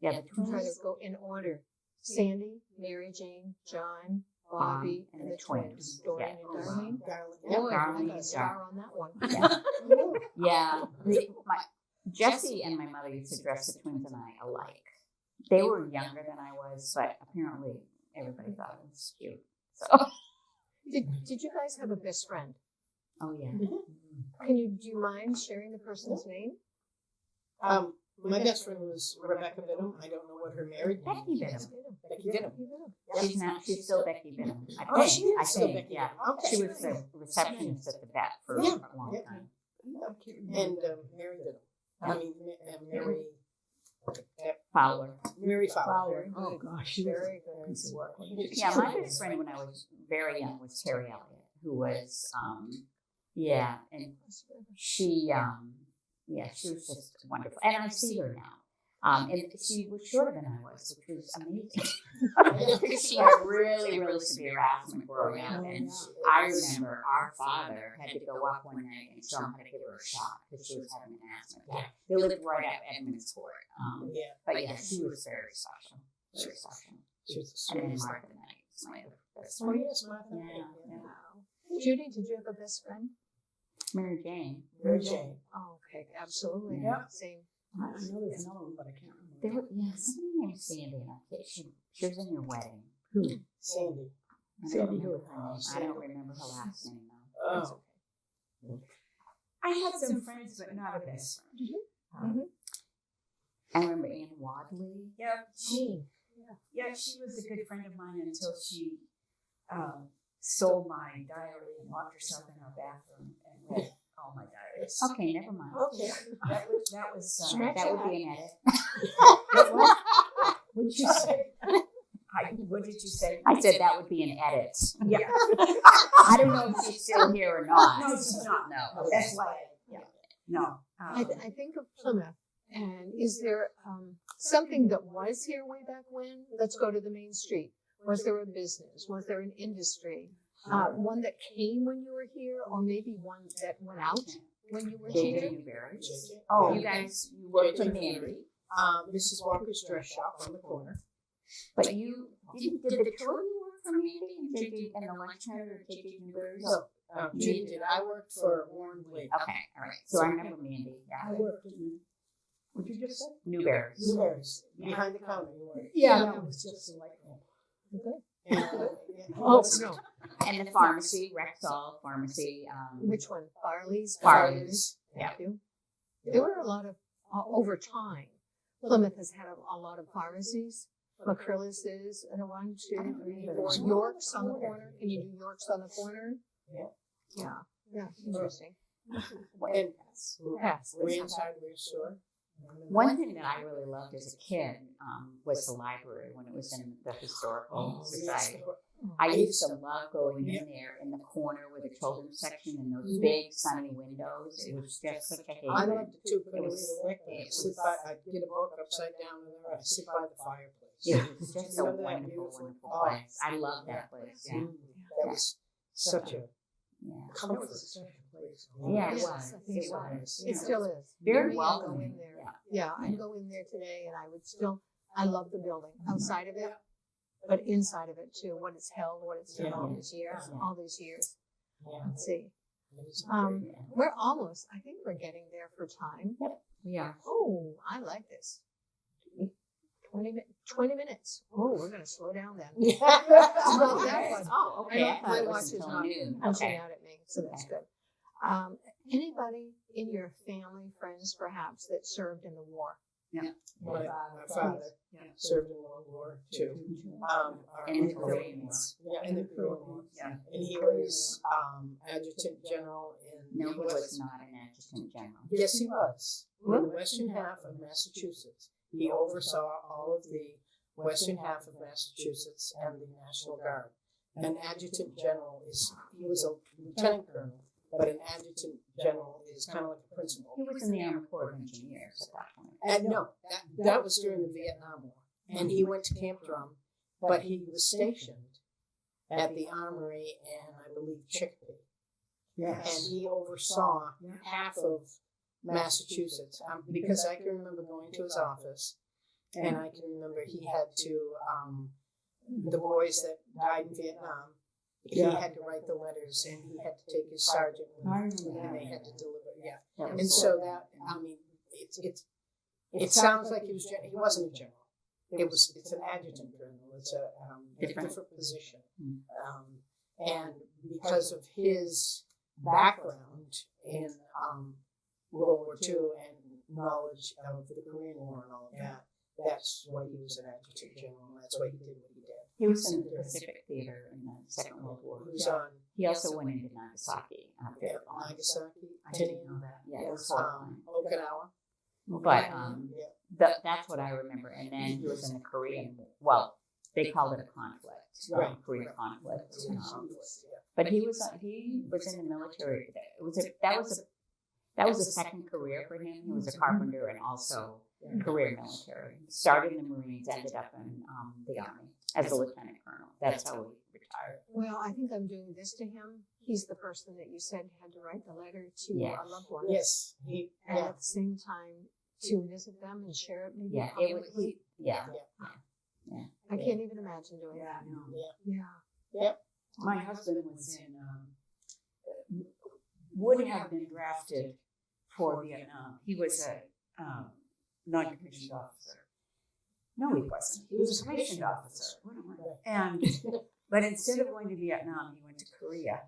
Yeah, the I'm trying twins. to go in order. Sandy, Mary Jane, John, Bobby, and the twins. Dorian and Darlene. Darling. Boy, I Darlene, got a star on that one. Yeah, Jesse and my mother used to dress the twins and I alike. They were younger than I was, but apparently everybody thought it was cute. So, Did you guys have a best friend? oh yeah. Do you mind sharing the person's name? My best friend was Rebecca Biddum. I don't know what her married name Becky is. Biddum. Becky Biddum. She's still Becky Biddum. I Oh, think. she is I still think, Becky yeah. Biddum. Okay. She was the receptionist at the vet for Yeah. a long Yeah. time. And Mary Biddum. I mean, Fowler. Fowler. Oh, gosh, she was Very a good. piece of work. Yeah, my best friend when I was very young was Terry Elliott, who was, and she was just wonderful. And I see her now. And she was shorter than I was, which was amazing. She had really, really severe asthma growing up. And I remember our father had to go up one night and show him how to give her a shot because she was having an asthma attack. They lived right up Edmonds Court. But yeah, she was very special. Very special. She was the And then sweetest. Martha Knight was my best Oh, friend. yes, Martha. Yeah. Judy, did you have a best friend? Mary Jane. Mary Jane. Oh, okay, absolutely. Yep. Same. I know there's another one, but I can't remember. There were, somebody named Sandy, and I think she was in your wedding. Sandy. I don't Sandy remember who? her name. I don't remember her last name though. That's Oh. okay. I had some friends, but not a best friend. I remember Ann Wadley. Yeah, she was a good friend of mine until she stole my diary and locked herself in our bathroom and read all my diaries. Okay, never mind. Okay. That was That would be an edit. What did you say? I would What did you say? I said that would be an edit. Yeah. I don't know if she's still here or not. No, she's not. No. That's why. Yeah. No. I think of Plymouth, and is there something that was here way back when? Let's go to the main street. Was there a business? Was there an industry? One that came when you were here, or maybe one that went out when you were here? JJ Newberry. Oh, You guys, you Well, worked with JJ Mandy. Mrs. Walker's dress shop on the corner. But you, did the two of you work for Mandy and JJ and the lecturer at JJ Newberry's? No, Judy did. I worked for Warren Blake. Okay, all right. So I remember Mandy. I Yeah. worked in, what'd you just say? Newberry's. Newberry's, behind the counter. You were. Yeah, that was just like, And, Oh, no. And the pharmacy, Rexall Pharmacy. Which one? Farley's? Farley's. Thank you. There were a lot of, over time, Plymouth has had a lot of pharmacies. Macrillis is, and 1, 2, 3, 4. York's on the corner. Can you do York's on the corner? Yeah. Yeah. Yeah. Interesting. and Pass. Rand's hardware store. One thing that I really loved as a kid was the library when it was in the historical society. I used to love going in there in the corner with the children's section and those big sunny windows. It was just such a I haven. loved it too. Couldn't It read was- a lick. it Sit was- by, I'd get a book upside down in there. I'd sit by the fireplace. It was just a Remember that wonderful, beautiful- wonderful Oh, place. I love that place. Yeah. That was such a Yeah. comfort. Yeah, it Yes, was. I think It so. was. It still is. Very I'd go welcoming. in there. Yeah. Yeah, I'd go in there today and I would still, I love the building outside of it, but inside of it too, what it's held, what it's done all these years, Yeah. all these years. Yeah. Let's see. It was Yeah. We're almost, I think we're getting there for time. Yeah. Oh, I like this. 20 minutes. Oh, we're going to slow down then. Well, that one. Oh, okay. I My thought it watch was is until not noon. punching Okay. out at me, so that's good. Anybody in your family, friends perhaps, that served in the war? My father served in World War II. In the Korean War. Yeah, in the Korean War. Yeah. And he was adjutant general in No, the he was not an adjutant general. Yes, he was. In the western half of Massachusetts, he oversaw all of the western half of Massachusetts and the National Guard. An adjutant general he was a lieutenant colonel, but an adjutant general is kind of like a principal. He was in the Army Corps of Engineers at that point. And no, that was during the Vietnam War. And he went to Camp Drum, but he was stationed at the Armory and I believe Chicopee. And he oversaw half of Massachusetts because I can remember going to his office and I can remember he had to, the boys that died in Vietnam, he had to write the letters and he had to take his sergeant with him, I remember and that. they had to deliver, That And was so that, I mean, it sounds like he wasn't a general. It's an adjutant colonel. It's a different position. And because of his background in World War II and knowledge of the Korean War and all of that, that's why he was an adjutant general. And that's why he did what he did. He was in the Pacific Theater in the Second World War. He was on He also went into Nagasaki. Nagasaki, I didn't know that. Yeah, it was horrifying. Okinawa. But Yeah. that's what I remember. And then he was in the Korean, well, they called it a conflict, Right. Korean conflict. Yeah. But he was in the military. That was a second career for him. He was a carpenter and also career military. Started in the Marines, ended up in the Army as a lieutenant colonel. That's how he retired. Well, I think I'm doing this to him. He's the person that you said had to write the letter to Yeah. a loved one. Yes. And at the same time, to visit them and share it maybe. Yeah, it was. I can't even imagine doing Yeah, that. I know. Yeah. My husband was in, would have been drafted for Vietnam. He was a non-commissioned officer. No, he wasn't. He was a commissioned officer. What am I? But instead of going to Vietnam, he went to Korea.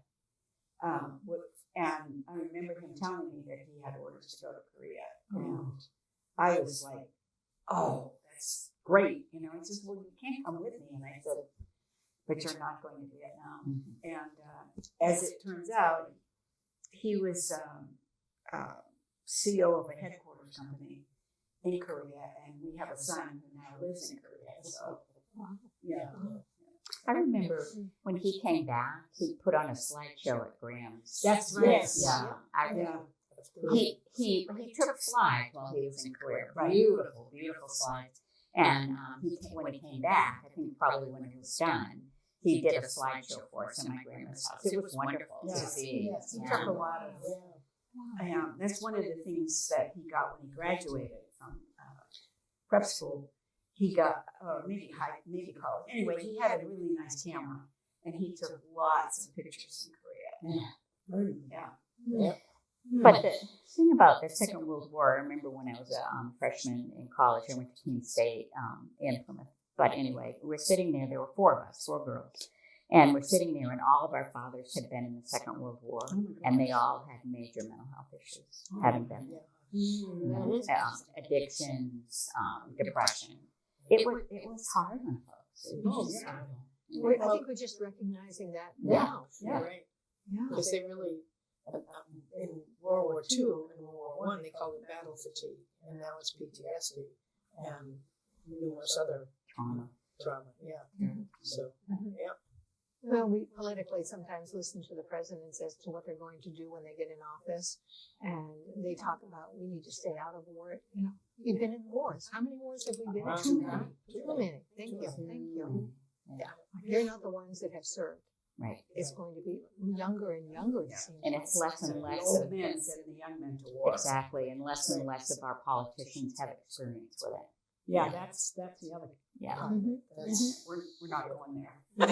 And I remember him telling me that he had orders to go to Korea. And I was like, oh, that's great. You know, he says, well, you can't come with me. And I said, but you're not going to Vietnam. And as it turns out, he was CEO of a headquarters company in Korea, and we have a son who now lives in Korea. So, yeah. I remember when he came back, he put on a slideshow at Graham's. That's right. Yes. Yeah. Yeah. He took slides while he was in career. Beautiful, beautiful slides. And when he came back, I think probably when it was done, he did a slideshow for us in my grandma's house. It was wonderful to see. Yes, he took a lot of. That's one of the things that he got when he graduated from prep school. He got maybe college. Anyway, he had a really nice camera, and he took lots of pictures in Korea. Yeah. But the thing about the Second World War, I remember when I was a freshman in college, I went to Keene State in Plymouth. But anyway, we're sitting there were 4 of us, 4 girls. And we're sitting there, and all of our fathers had been in the Second World War, and they all had major mental health issues, having been there. Addictions, depression. It was hard on folks. It was just hard. I think we're just recognizing that now. Right. Yeah. Because they really, in World War II and World War I, they called it battle fatigue, and now it's PTSD and numerous other Trauma. Yeah. So, yeah. Well, we politically sometimes listen to the presidents as to what they're going to do when they get in office, and they talk about we need to stay out of war. You know, we've been in wars. How many wars have we been in? Too many. Too many. Thank you. Yeah, you're not the ones that have served. Right. It's going to be younger and younger. It seems And it's less and The less old of men sending the young men to war. exactly, and less of our politicians have experience with it. Yeah, that's the other. Yeah. We're not going there.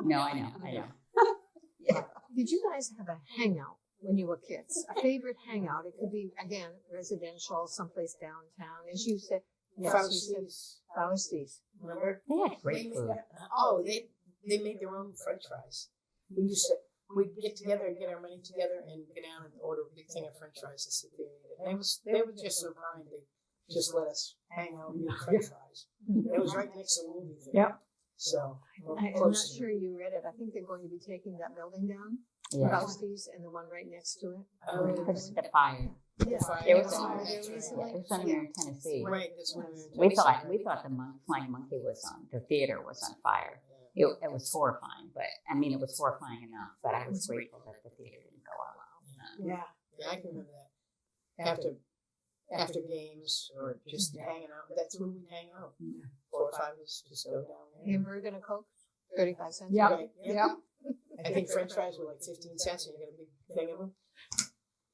No, I know. Did you guys have a hangout when you were kids? A favorite hangout? It could be, again, residential, someplace downtown. As you said, Fausties. Remember? They had great food. They made their own French fries. We'd get together and get our money together and go down and order a big thing of French fries and sit there and eat it. And they were just so kind. They just let us hang out and eat French fries. It was right next to the movie theater. Yeah. So I'm not sure you read it. I think they're going to be taking that building down, Yeah. Fausties, and the one right next to it. Because the fire. Yeah. There was Fire some there recently. It was on here in Tennessee. Right, that's when we We thought the Flying Monkey was on. The theater was on fire. It was horrifying, but I mean, it was horrifying enough. But I was grateful that the theater didn't go out. Yeah, I can remember that. After games or just hanging out, that's when we'd hang out. 4 or 5 of us just go down there. Hamburger and a Coke, 35 cents. Yeah. Right, yeah. I think French fries were like 15 cents, and you get a big thing of them.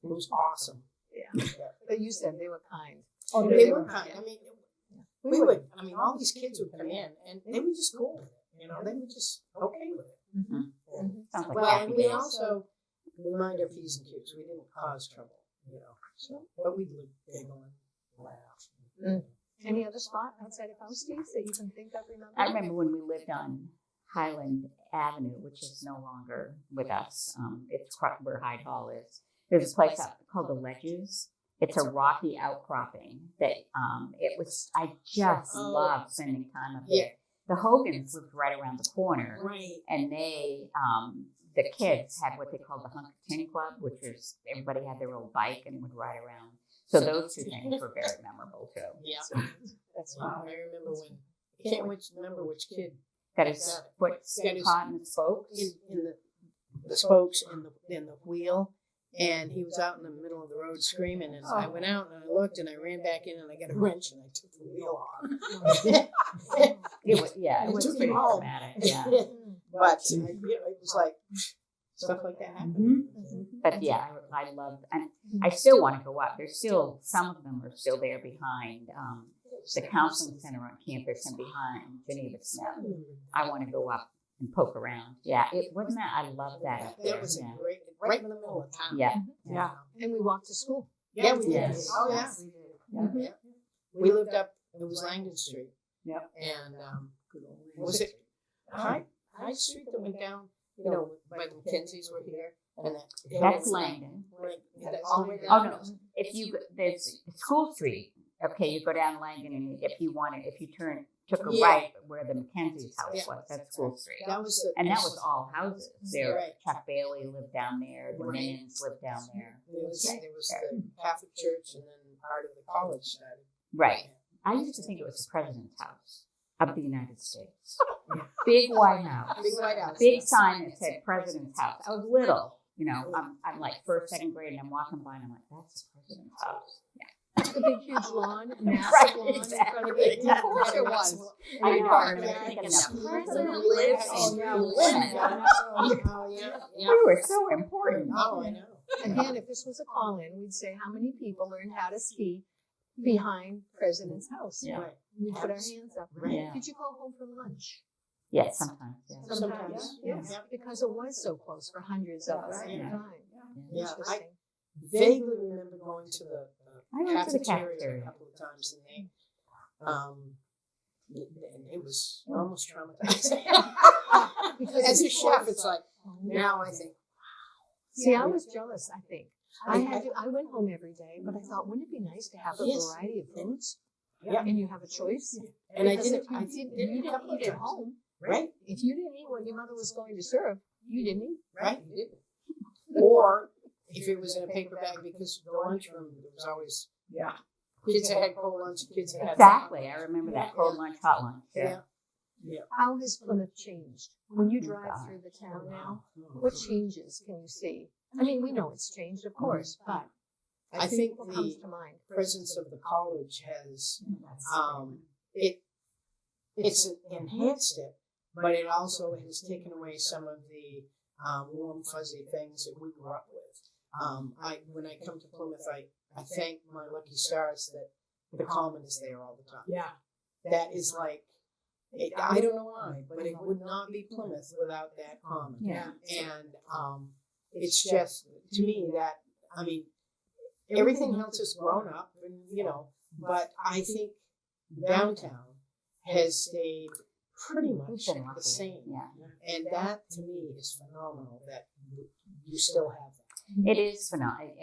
It was awesome. Yeah. But you said they were kind. Oh, they were kind. I mean, all these kids would come in, and they were just cool with it. You know, they were just okay with it. Sounds like Well, happy and we days. also mind our P's and Q's. We didn't cause trouble, you know. So, but we would giggle and laugh. Any other spot outside of Fausties that you can think of? I remember when we lived on Highland Avenue, which is no longer with us. It's where Hyde Hall is. There's a place out called the Ledges. It's a rocky outcropping that I just loved spending time up there. The Hogans lived right around the corner, Right. and they, the kids had what they called the Hunk Tin Club, which is everybody had their old bike and would ride around. So those 2 things were very memorable too. Yeah. That's Wow. I remember when, I can't remember which kid Got his foot got his- caught in the spokes. in the spokes in the wheel, and he was out in the middle of the road screaming. And I went out and I looked and I ran back in and I got a wrench and I took the wheel off. It was took pretty him home. dramatic. Yeah. But it was like stuff like that happened. But yeah, I love, and I still want to go up. There's still, some of them are still there behind the counseling center on campus and behind Geneva Smith. I want to go up and poke around. Yeah, it wasn't that, I love that up there. That was Yeah. a great, right in the middle of town. Yeah. Yeah. And we walked to school. Yeah, we did. Yes. Oh, yeah. Yeah. We lived up, it was Langdon Street. Yep. And was it High Street that went down, by the Mackenzies were here? And That's Langdon. Right, all the way down. Oh, no. If you, there's School Street. Okay, you go down Langdon, and if you took a right where the Mackenzie's house was, that's School Street. That was And that was all houses. There, Right. Chuck Bailey lived down there. The Right. Minions lived down there. There was the Catholic Church, and then part of the college started. Right. I used to think it was the president's house. of the United States. Big White House. Big White House. Big sign that said President's House. I was little, you know, I'm like first, second grade, and I'm walking by and I'm like, that's the President's house. Yeah. The big, huge lawn, massive Right, lawn in exactly. front of it. Of course there was. I know, I remember Yeah, thinking it's- the President lives in Plymouth. Oh, yeah. We were so important. Oh, I know. Again, if this was a call-in, we'd say how many people learned how to ski behind President's house. Yeah. Right. We'd put our hands up. Right. Yeah. Did you go home for lunch? Yes, sometimes. Yeah. Sometimes, Yes, yeah. because it was so close for hundreds of us at a Yeah. time. Yeah, I Interesting. vaguely remember going to the I went to the cafeteria cafeteria. a couple of times, and it was almost traumatizing. Because As a it's chef, close. it's like, now I think, See, I was jealous, I think. I went home every day, but I thought, wouldn't it be nice to have a Yes. variety of foods? Yeah. And you have a choice? and I Because did it, if you I didn't, did you it a didn't couple of eat at times. home. Right, If you didn't eat what your mother was going to serve, you didn't eat. right, you did. Or if it was in a paper bag, because the lunchroom, there was always, kids that had cold lunch, kids that had. Exactly. I remember that cold lunch, hot lunch. Yeah. How has Plymouth changed? When you Oh, drive God. through the town now, what changes can you see? I mean, we know it's changed, of course, but I think what comes the to mind? presence of the college has, it's enhanced it, but it also has taken away some of the warm, fuzzy things that we grew up with. When I come to Plymouth, I thank my lucky stars that the common is there all the time. Yeah. That is like, I don't know why, but it would not be Plymouth without that common. Yeah. And it's just, to me, that, I mean, everything else has grown up, and but I think downtown has stayed pretty much We've been the lucky. same. Yeah. And that, to me, is phenomenal that you still have that. It is phenomenal,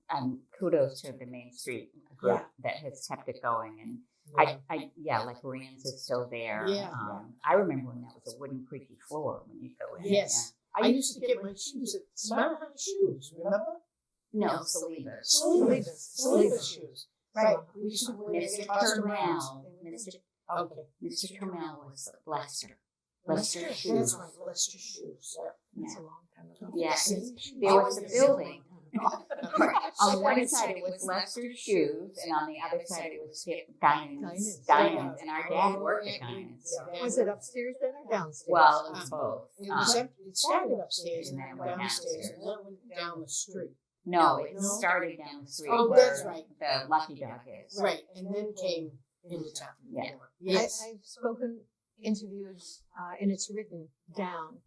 and kudos to the Main Street group that has kept it going. And like Rand's is still there. Yeah. I remember when that was a wooden creaky floor when you go in. Yes. I used to get my shoes at Smart House Shoes, remember? Yeah. No, Saliba. Saliba shoes. Right. We used to wear Mr. get Buster Browns. Turmel. Okay. Mr. Turmel was Lester. Lester That's shoes. right, Lester shoes. That's a long time ago. Yes. See? There was a building. On So one side it was Lester's Shoes, and on the other side it was Dinans. And our dad worked at Dinans. Was it upstairs then or downstairs? Well, it was both. It started upstairs and And then then went downstairs, downstairs. and then went down the street. No, it No? started down the street Oh, where that's right. the Lucky Dog is. Right, and then came into town. Yeah. Yes. I've spoken, interviewed, and it's written down.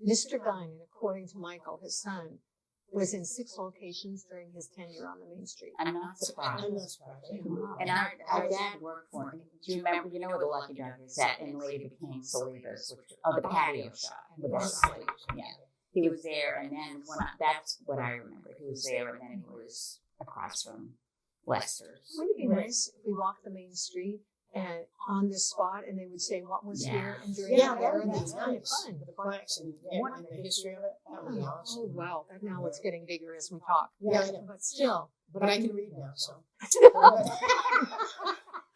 Mr. Guinan, according to Michael, his son, was in 6 locations during his tenure on the Main Street. I'm not surprised. I'm not surprised. And our dad worked for him. Do you remember, where the Lucky Dog is? That and later became Saliba's, the patio shop. With the slate. Yeah. He was there, and then that's what I remember. He was there, and then he was across from Lester's. Wouldn't it be nice if we walked the Main Street and on this spot, and they would say what was here and during Yeah, the that era? would be That's kind of nice. fun. The plaques and the history of it, that would be Oh, awesome. wow. Now it's getting bigger as we talk. Yeah, I know. But still. But I can read now, so.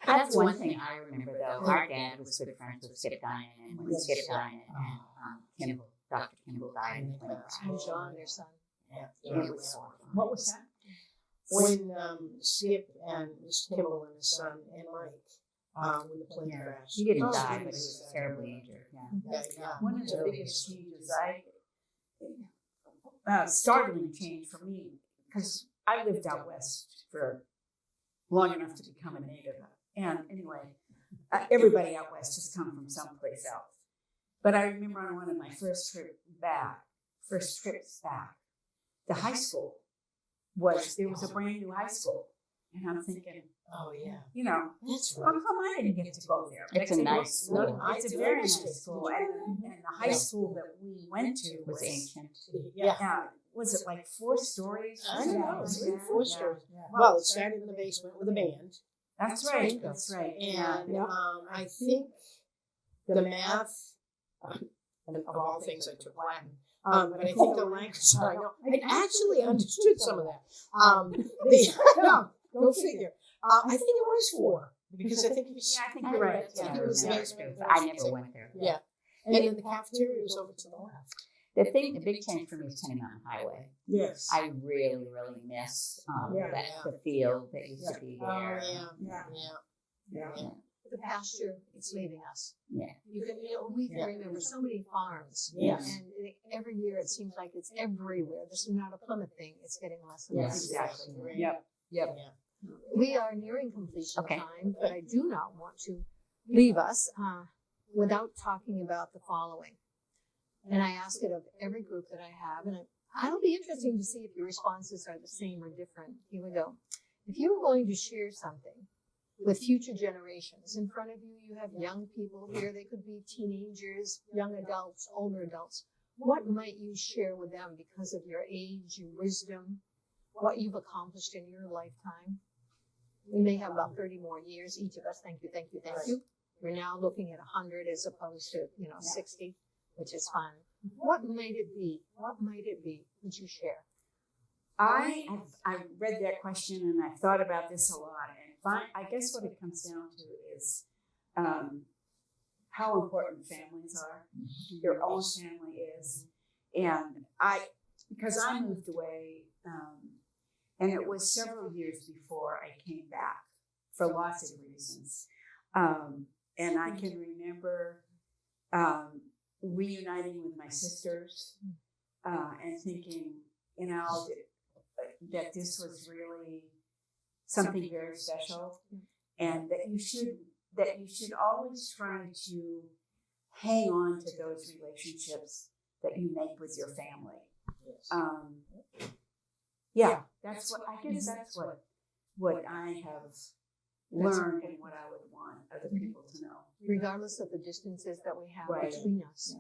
That's one thing I remember, though. Our dad was good friends with Skip Guinan, and when Skip Guinan and Dr. Kimball died in Plymouth. And John, their son. Yeah. It was so fun. What was that? When Skip and Mr. Kimball and his son and Mike, when the plane crashed. He didn't Oh, die, but he geez. was terribly injured. Yeah. Yeah. One of the biggest changes startling change for me, because I lived out west for long enough to become a native. And anyway, everybody out west has come from someplace else. But I remember on one of my first trips back, the high school there was a brand new high school. And I'm thinking, Oh, yeah. That's That's how right. come I didn't get to go there? It's a nice school. It's a very nice school. And the high school that we went to It was ancient. Yeah. was it like 4 stories? I don't know, it's Yeah. 4 stories. Yeah. Well, it started in the basement with a band. That's right. That's right. And I think the math, and of all things, I took Latin. But I think the language, I actually understood some of that. No, go figure. I think it was 4. because I think it was. I think you're right. That's what I It was remember. nice, but I never went there. Yeah. And then the cafeteria was over to the left. The big change for me is Tenny Mountain Highway. Yes. I really, really miss Yeah. the field that used to be Oh, there. Yeah. The pasture, it's leaving us. Yeah. We can remember so many farms. Yes. And every year it seems like it's everywhere. This is not a Plymouth thing. It's getting less and Yes, less. exactly. Yep. Yep. We are nearing completion Okay. time, but I do not want to leave us without talking about the following. And I ask it of every group that I have, and it'll be interesting to see if your responses are the same or different. Here we go. If you were going to share something with future generations, in front of you, you have young people here. They could be teenagers, young adults, older adults. What might you share with them because of your age, your wisdom, what you've accomplished in your lifetime? We may have about 30 more years, each of us. Thank you, thank you, thank you. We're now looking at 100 as opposed to, 60, which is fun. What might it be? What might it be? Would you share? I read that question and I've thought about this a lot. And I guess what it comes down to is how important families are. Your own family is. And because I moved away, and it was several years before I came back for lots of reasons. And I can remember reuniting with my sisters and thinking, that this was really something very special, and that you should always try to hang on to those relationships that you make with your family. That's what I have learned and what I would want other people to know. Regardless of the distances that we have Right. between us.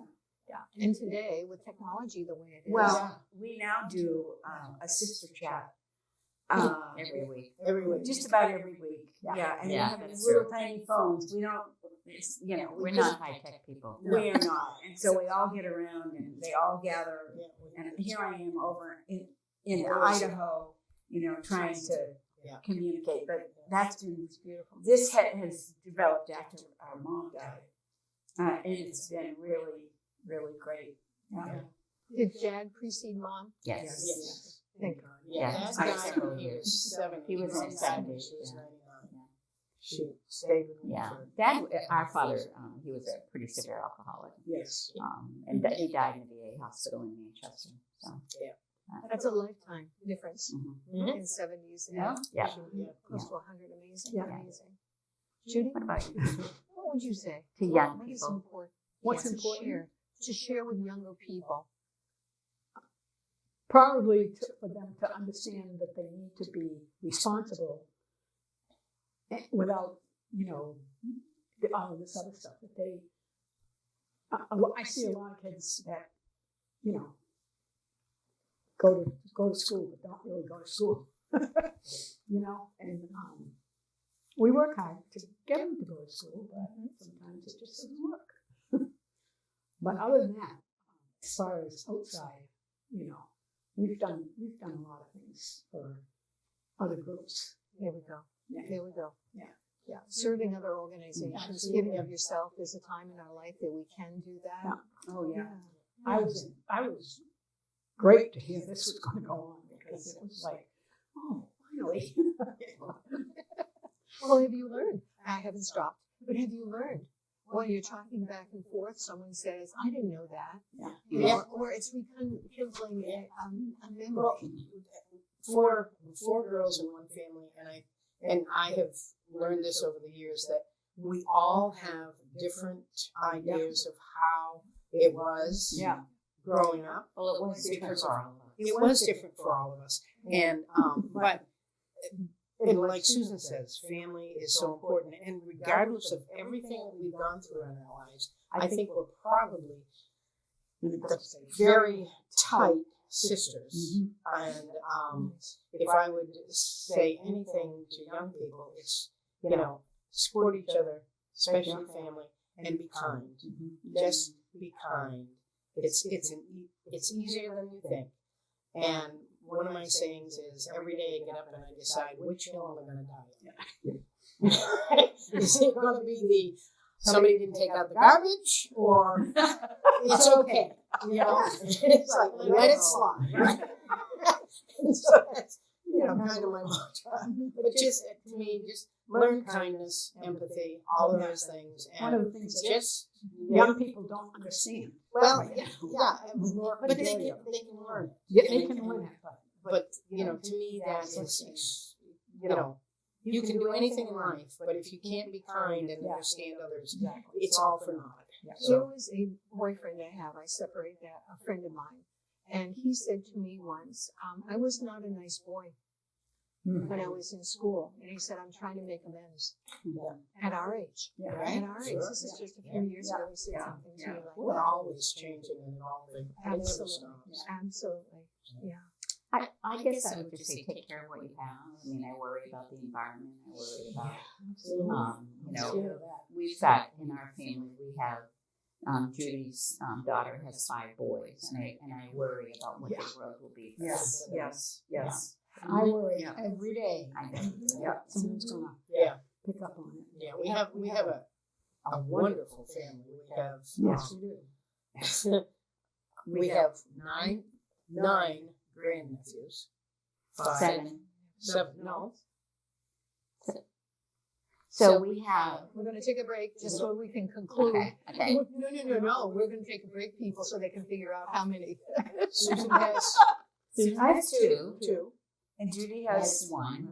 Yeah. And today, with technology the way it is. Well, we now do a sister chat Every week. Every week. just about every week. Yeah, and Yeah, we have that's little true. tiny phones. We don't, We're not high-tech people. We are not, and so we all get around and they all gather. And here I am over in Idaho, trying to communicate. But that's been beautiful. This has developed after our mom died, and it's been really, really great. Did Dad precede Mom? Yes. Thank God. Yeah. Dad's I died several when he years. was 70. He was in his 70s, She was yeah. 99. She stayed with me Yeah. for. Dad, our father, he was a pretty severe alcoholic. Yes. And he died in the VA hospital in Manchester. So. That's a lifetime difference Mhm. in 70s. Yeah. And Yeah. close to 100. Amazing. Yeah. Amazing. Judy, What about you? what would you say? To young What is people. important? What's to important? share? To share with younger people. Probably for them to understand that they need to be responsible without, all of this other stuff. That they, I see a lot of kids that, go to school but don't really go to school, and we work hard to get them to go to school, but sometimes it just doesn't work. But other than that, as far as outside, we've done a lot of things for other groups. There we go. Yeah. There we go. Yeah. Yeah. Serving other organizations, Absolutely. giving of yourself. There's a time in our life that we can do that. Yeah. Oh yeah. I was great to hear this was going to go on because it was like, oh, finally. Well, have you learned? I haven't stopped, but have you learned? While you're talking back and forth, someone says, I didn't know that. Yeah. Or it's rekindling a memory. Well, four girls in one family, and I have learned this over the years that we all have different ideas of how it was growing up. Well, it was different for all of us. It was different for all of us, and and like Susan says, family is so important. And regardless of everything that we've gone through in our lives, I think we're probably very tight sisters. And if I would say anything to young people, it's support each other, especially family, and be kind. Just be kind. It's easier than you think. And one of my sayings is, every day I get up and I decide which hill am I going to die on. Is it going to be the somebody didn't take out the garbage, or it's okay? You know, it's like let it slide. Right? And so that's kind of my mantra. But just to me, just learn kindness, empathy, all of those things, One of and the things that just young people don't understand. well, yeah, but they can learn it. Yeah, they can learn it, But to me, that is, you can do anything in life, but if you can't be kind and understand others, exactly. it's all for naught. There So, was a boyfriend I have, I separated that, a friend of mine, and he said to me once, I was not a nice boy when I was in school. And he said, I'm trying to make amends at our age. Yeah. Right? At our age. This is just a few years ago. He said something to me like we're that. always changing and evolving. It never Absolutely. stops. Absolutely. Yeah. I guess I would just say take care of what you have. I mean, I worry about the environment. I worry about, we've got in our family, we have Judy's daughter has 5 boys, and I worry about what their growth will be. Yes. I worry every day. I know. Someone's gonna pick up on it. Yeah, we have a wonderful family. We have Yes, we do. we have nine grandnephews. 7. 7. No. So we have. We're going to take a break just so we can conclude. Okay. No. We're going to take a break, people, so they can figure out how many. Susan has I have 2. 2. And Judy Has has 1.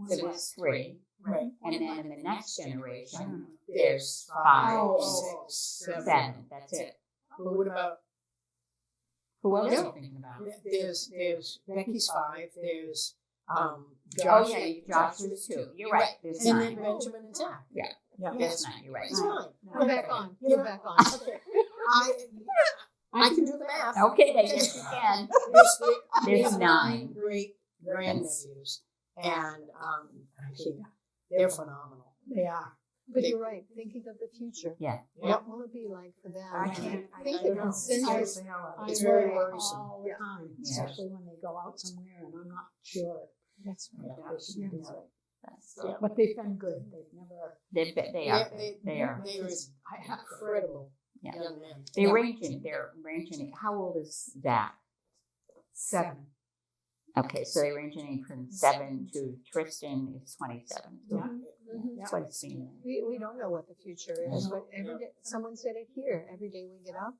So there's 3. Right. And then in the next generation, There's 5, 6, 7. 7. That's it. But what about Who else Yeah. are you thinking about? there's Becky's 5. There's Oh Josh. yeah, Josh was 2. You're right. There's And 9. then Benjamin and Zach. There's 9. You're right. It's 9. We're back on. You We're know, back on. I can do the math. Okay, then yes you can. There's 9. great grandnephews, and they're phenomenal. They are. But you're right, thinking of the future. Yeah. What will it be like for them? I can't. I think I they're know. consensus. I It's very worry worrisome. all the time, Yeah. especially when they go out somewhere and I'm not sure That's right. that they should do it. That's, But they've been good. They've never. they are. They are. They're I have incredible Yeah. young men. They're ranging. How old is Zach? 7. Okay, so they're ranging from 7 to Tristan is 27. Yeah. Mhm. That's what it's been. We don't know what the future is, but every day, someone said it here, every day we get up,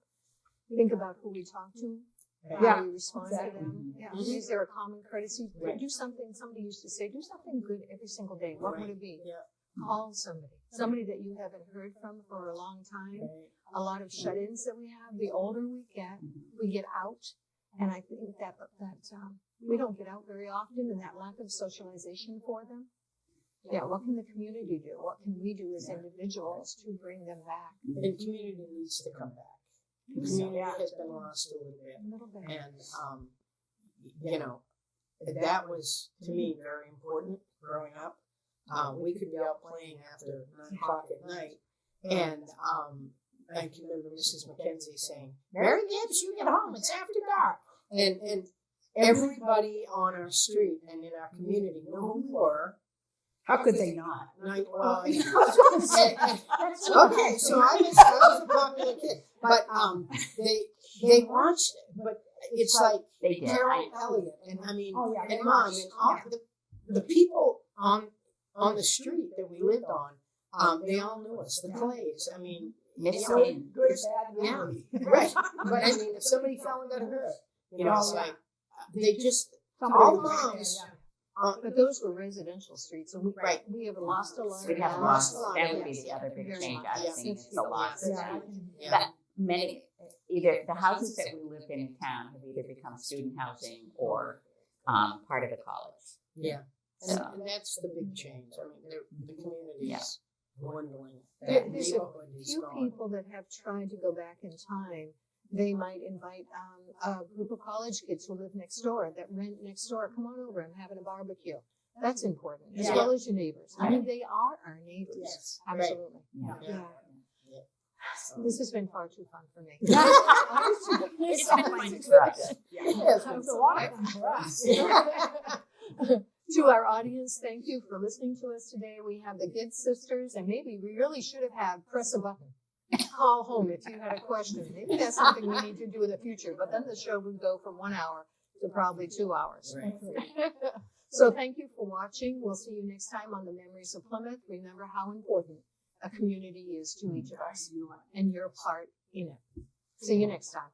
think about who we talk to, how we respond to them. Yeah. Mhm. Is there a common courtesy? Right. Do something, somebody used to say, do something good every single day. What would it be? Yeah. Call somebody that you haven't heard from for a long time. Right. A lot of shut-ins that we have, the older we get out. And I think that we don't get out very often, and that lack of socialization for them. Yeah, what can the community do? What can we do as individuals to bring them back? And community needs to come back. Community has been lost a little bit. A little bit. And, that was, to me, very important growing up. We could be out playing after 9 o'clock at night. And I can remember Mrs. McKenzie saying, Mary Gibbs, you get home, it's after dark. And everybody on our street and in our community knew who we were. How could they not? Okay, so I was a popular kid. But they watched it, but it's like They did. Carol Elliott and and they Mom watched. and all the people on the street that we lived on, they all knew us. The Clays, Miss you know, King. Good, bad, yeah, ugly. right. But if somebody fell and got hurt, it's like they just Somebody all was there, moms. But those were residential streets, and Right. we have lost a lot. We of have that. lost. a lot, That would yes. be the other big Very change much. I've Yeah. seen. It's the loss. Yeah. But many, either the houses that we lived in town have either become student housing or part of the college. Yeah. So, And that's the big change. The community Yeah. is dwindling. There's The a neighborhood is few gone. people that have tried to go back in time. They might invite a group of college kids who live next door, that rent next door. Come on over, I'm having a barbecue. That's important, as Yeah. well as your neighbors. I mean, they are our neighbors. Yes. Absolutely. yeah. Yeah. So- This has been far too fun for me. It's been fun for us. Yes, It was a lot of fun for us. To our audience, thank you for listening to us today. We have the Gibbs sisters, and maybe we really should have had press a button. Call home if you had a question. Maybe that's something we need to do in the future, but then the show would go from 1 hour to probably 2 hours. Right. So thank you for watching. We'll see you next time on the Memories of Plymouth. Remember how important a community is to each of us and your part in it. See you next time.